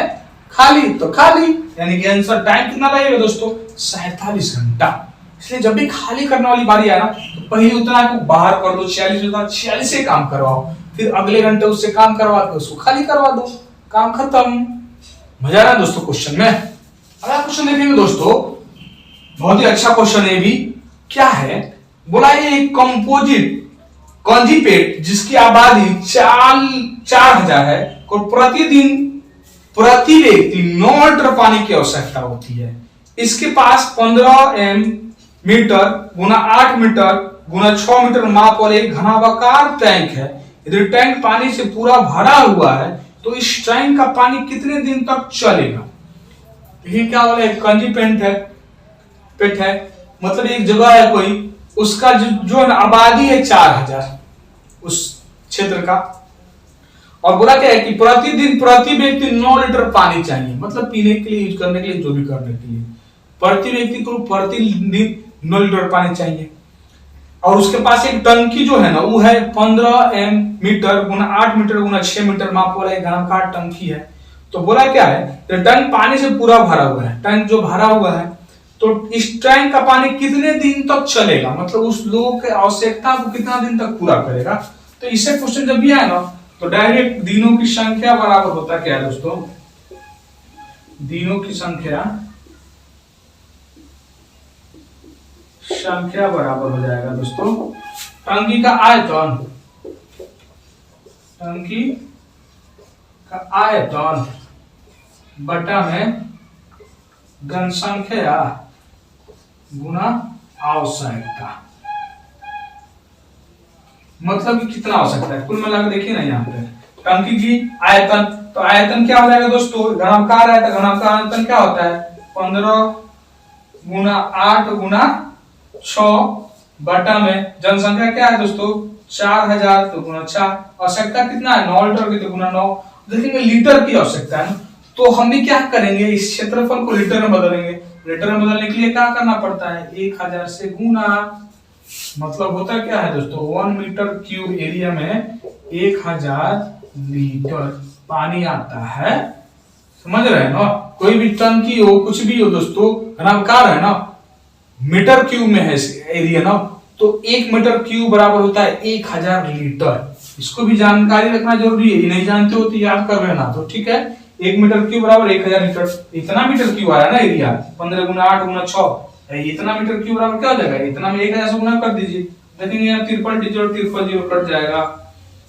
खाली तो खाली, यानी कि आंसर टाइम कितना लगेगा दोस्तों? 47 घंटा। इसलिए जब भी खाली करने वाली बारी आए ना तो पहले उतना को बाहर कर दो, 46 से काम करवाओ, फिर अगले घंटे उससे काम करवा के उसको खाली करवा दो, काम खत्म। मजा आ रहा है दोस्तों क्वेश्चन में? अगला क्वेश्चन देखेंगे दोस्तों, बहुत ही अच्छा क्वेश्चन है भी। क्या है? बोला ये कॉन्जिपेट जिसकी आबादी 4000 है और प्रतिदिन प्रति व्यक्ति 9 लीटर पानी की आवश्यकता होती है। इसके पास 15 मीटर गुना 8 मीटर गुना 6 मीटर माप वाले एक घनाभार टैंक है। यदि टैंक पानी से पूरा भरा हुआ है तो इस टैंक का पानी कितने दिन तक चलेगा? देखिए क्या बोला, एक कंजीपेंट है, पेट है, मतलब एक जगह है कोई, उसका जो आबादी है 4000 उस क्षेत्र का, और बोला क्या है कि प्रतिदिन प्रति व्यक्ति 9 लीटर पानी चाहिए, मतलब पीने के लिए, यूज करने के लिए, जो भी करने के लिए प्रति व्यक्ति को प्रतिदिन 9 लीटर पानी चाहिए। और उसके पास एक टंकी जो है ना वो है 15 मीटर गुना 8 मीटर गुना 6 मीटर माप वाला एक घनाकार टंकी है। तो बोला क्या है, टैंक पानी से पूरा भरा हुआ है, टैंक जो भरा हुआ है, तो इस टैंक का पानी कितने दिन तक चलेगा, मतलब उस लोगों की आवश्यकता को कितना दिन तक पूरा करेगा। तो इससे क्वेश्चन जब भी आए ना तो डायरेक्ट दिनों की संख्या बराबर होता क्या है दोस्तों? दिनों की संख्या बराबर हो जाएगा दोस्तों टंकी का आयतन, बटा में जनसंख्या गुना आवश्यकता, मतलब कि कितना आवश्यकता है कुल मिलाकर। देखिए ना यहाँ पे टंकी की आयतन, तो आयतन क्या हो जाएगा दोस्तों? घनाकार है तो घनाकार आयतन क्या होता है? 15 गुना 8 गुना 6 बटा में जनसंख्या क्या है दोस्तों? 4000, तो गुना 4। आवश्यकता कितना है? 9 लीटर की, तो गुना 9। देखेंगे लीटर की आवश्यकता है ना, तो हम भी क्या करेंगे, इस क्षेत्रफल को लीटर में बदलेंगे। लीटर में बदलने के लिए क्या करना पड़ता है? 1000 से गुना, मतलब होता क्या है दोस्तों? 1 मीटर क्यूब एरिया में 1000 लीटर पानी आता है। समझ रहे हैं ना? कोई भी टंकी हो, कुछ भी हो दोस्तों, घनाकार है ना, मीटर क्यूब में है एरिया ना, तो 1 मीटर क्यूब बराबर होता है 1000 लीटर। इसको भी जानकारी रखना जरूरी है, नहीं जानते हो तो याद कर लेना, तो ठीक है। 1 मीटर क्यूब बराबर 1000 लीटर। इतना मीटर क्यूब आया ना एरिया, 15 गुना 8 गुना 6, इतना मीटर क्यूब बराबर क्या हो जाएगा? इतना में 1000 से गुना कर दीजिए, देखेंगे यहाँ 53 डिजिट और 53 जीरो कट जाएगा।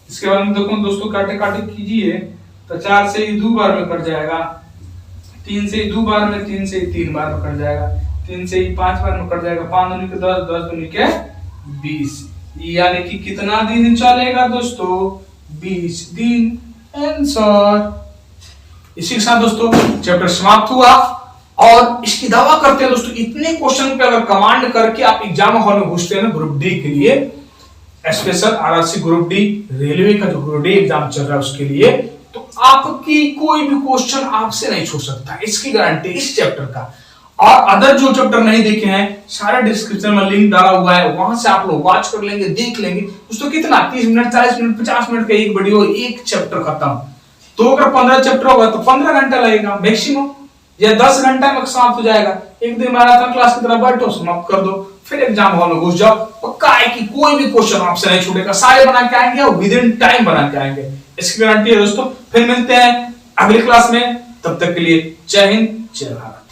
इसके बाद में देखो दोस्तों काटे काटे कीजिए तो 4 से ही 2 बार में कट जाएगा, 3 से ही 2 बार में, 3 से ही 3 बार में कट जाएगा, 3 से ही 5 बार में कट जाएगा, 5 दूनी के 10, 10 दूनी के 20, यानी कि कितना दिन चलेगा दोस्तों? 20 दिन आंसर। इसी के साथ दोस्तों चैप्टर समाप्त हुआ। और इसकी दावा करते हैं दोस्तों, इतने क्वेश्चन पे अगर कमांड करके आप एग्जाम हॉल में घुसते हैं ना ग्रुप डी के लिए, special RRC group D, railway का जो ग्रुप डी एग्जाम चल रहा है उसके लिए, तो आपकी कोई भी क्वेश्चन आपसे नहीं छूट सकता, इसकी गारंटी इस चैप्टर का। और अदर जो चैप्टर नहीं देखे हैं सारे डिस्क्रिप्शन में लिंक डाला हुआ है, वहां से आप लोग वॉच कर लेंगे, देख लेंगे दोस्तों। कितना 30 मिनट 40 मिनट 50 मिनट का एक वीडियो, एक चैप्टर खत्म। तो अगर 15 चैप्टर होगा तो 15 घंटा लगेगा मैक्सिमम, या 10 घंटा में समाप्त हो जाएगा। एक दिन मैराथन क्लास की तरह बैठो, समाप्त कर दो, फिर एग्जाम हॉल में घुस जाओ। पक्का है कि कोई भी क्वेश्चन आपसे नहीं छूटेगा, सारे बना के आएंगे और विद इन टाइम बना के आएंगे, इसकी गारंटी है दोस्तों। फिर मिलते हैं अगली क्लास में, तब तक के लिए जय हिंद जय भारत।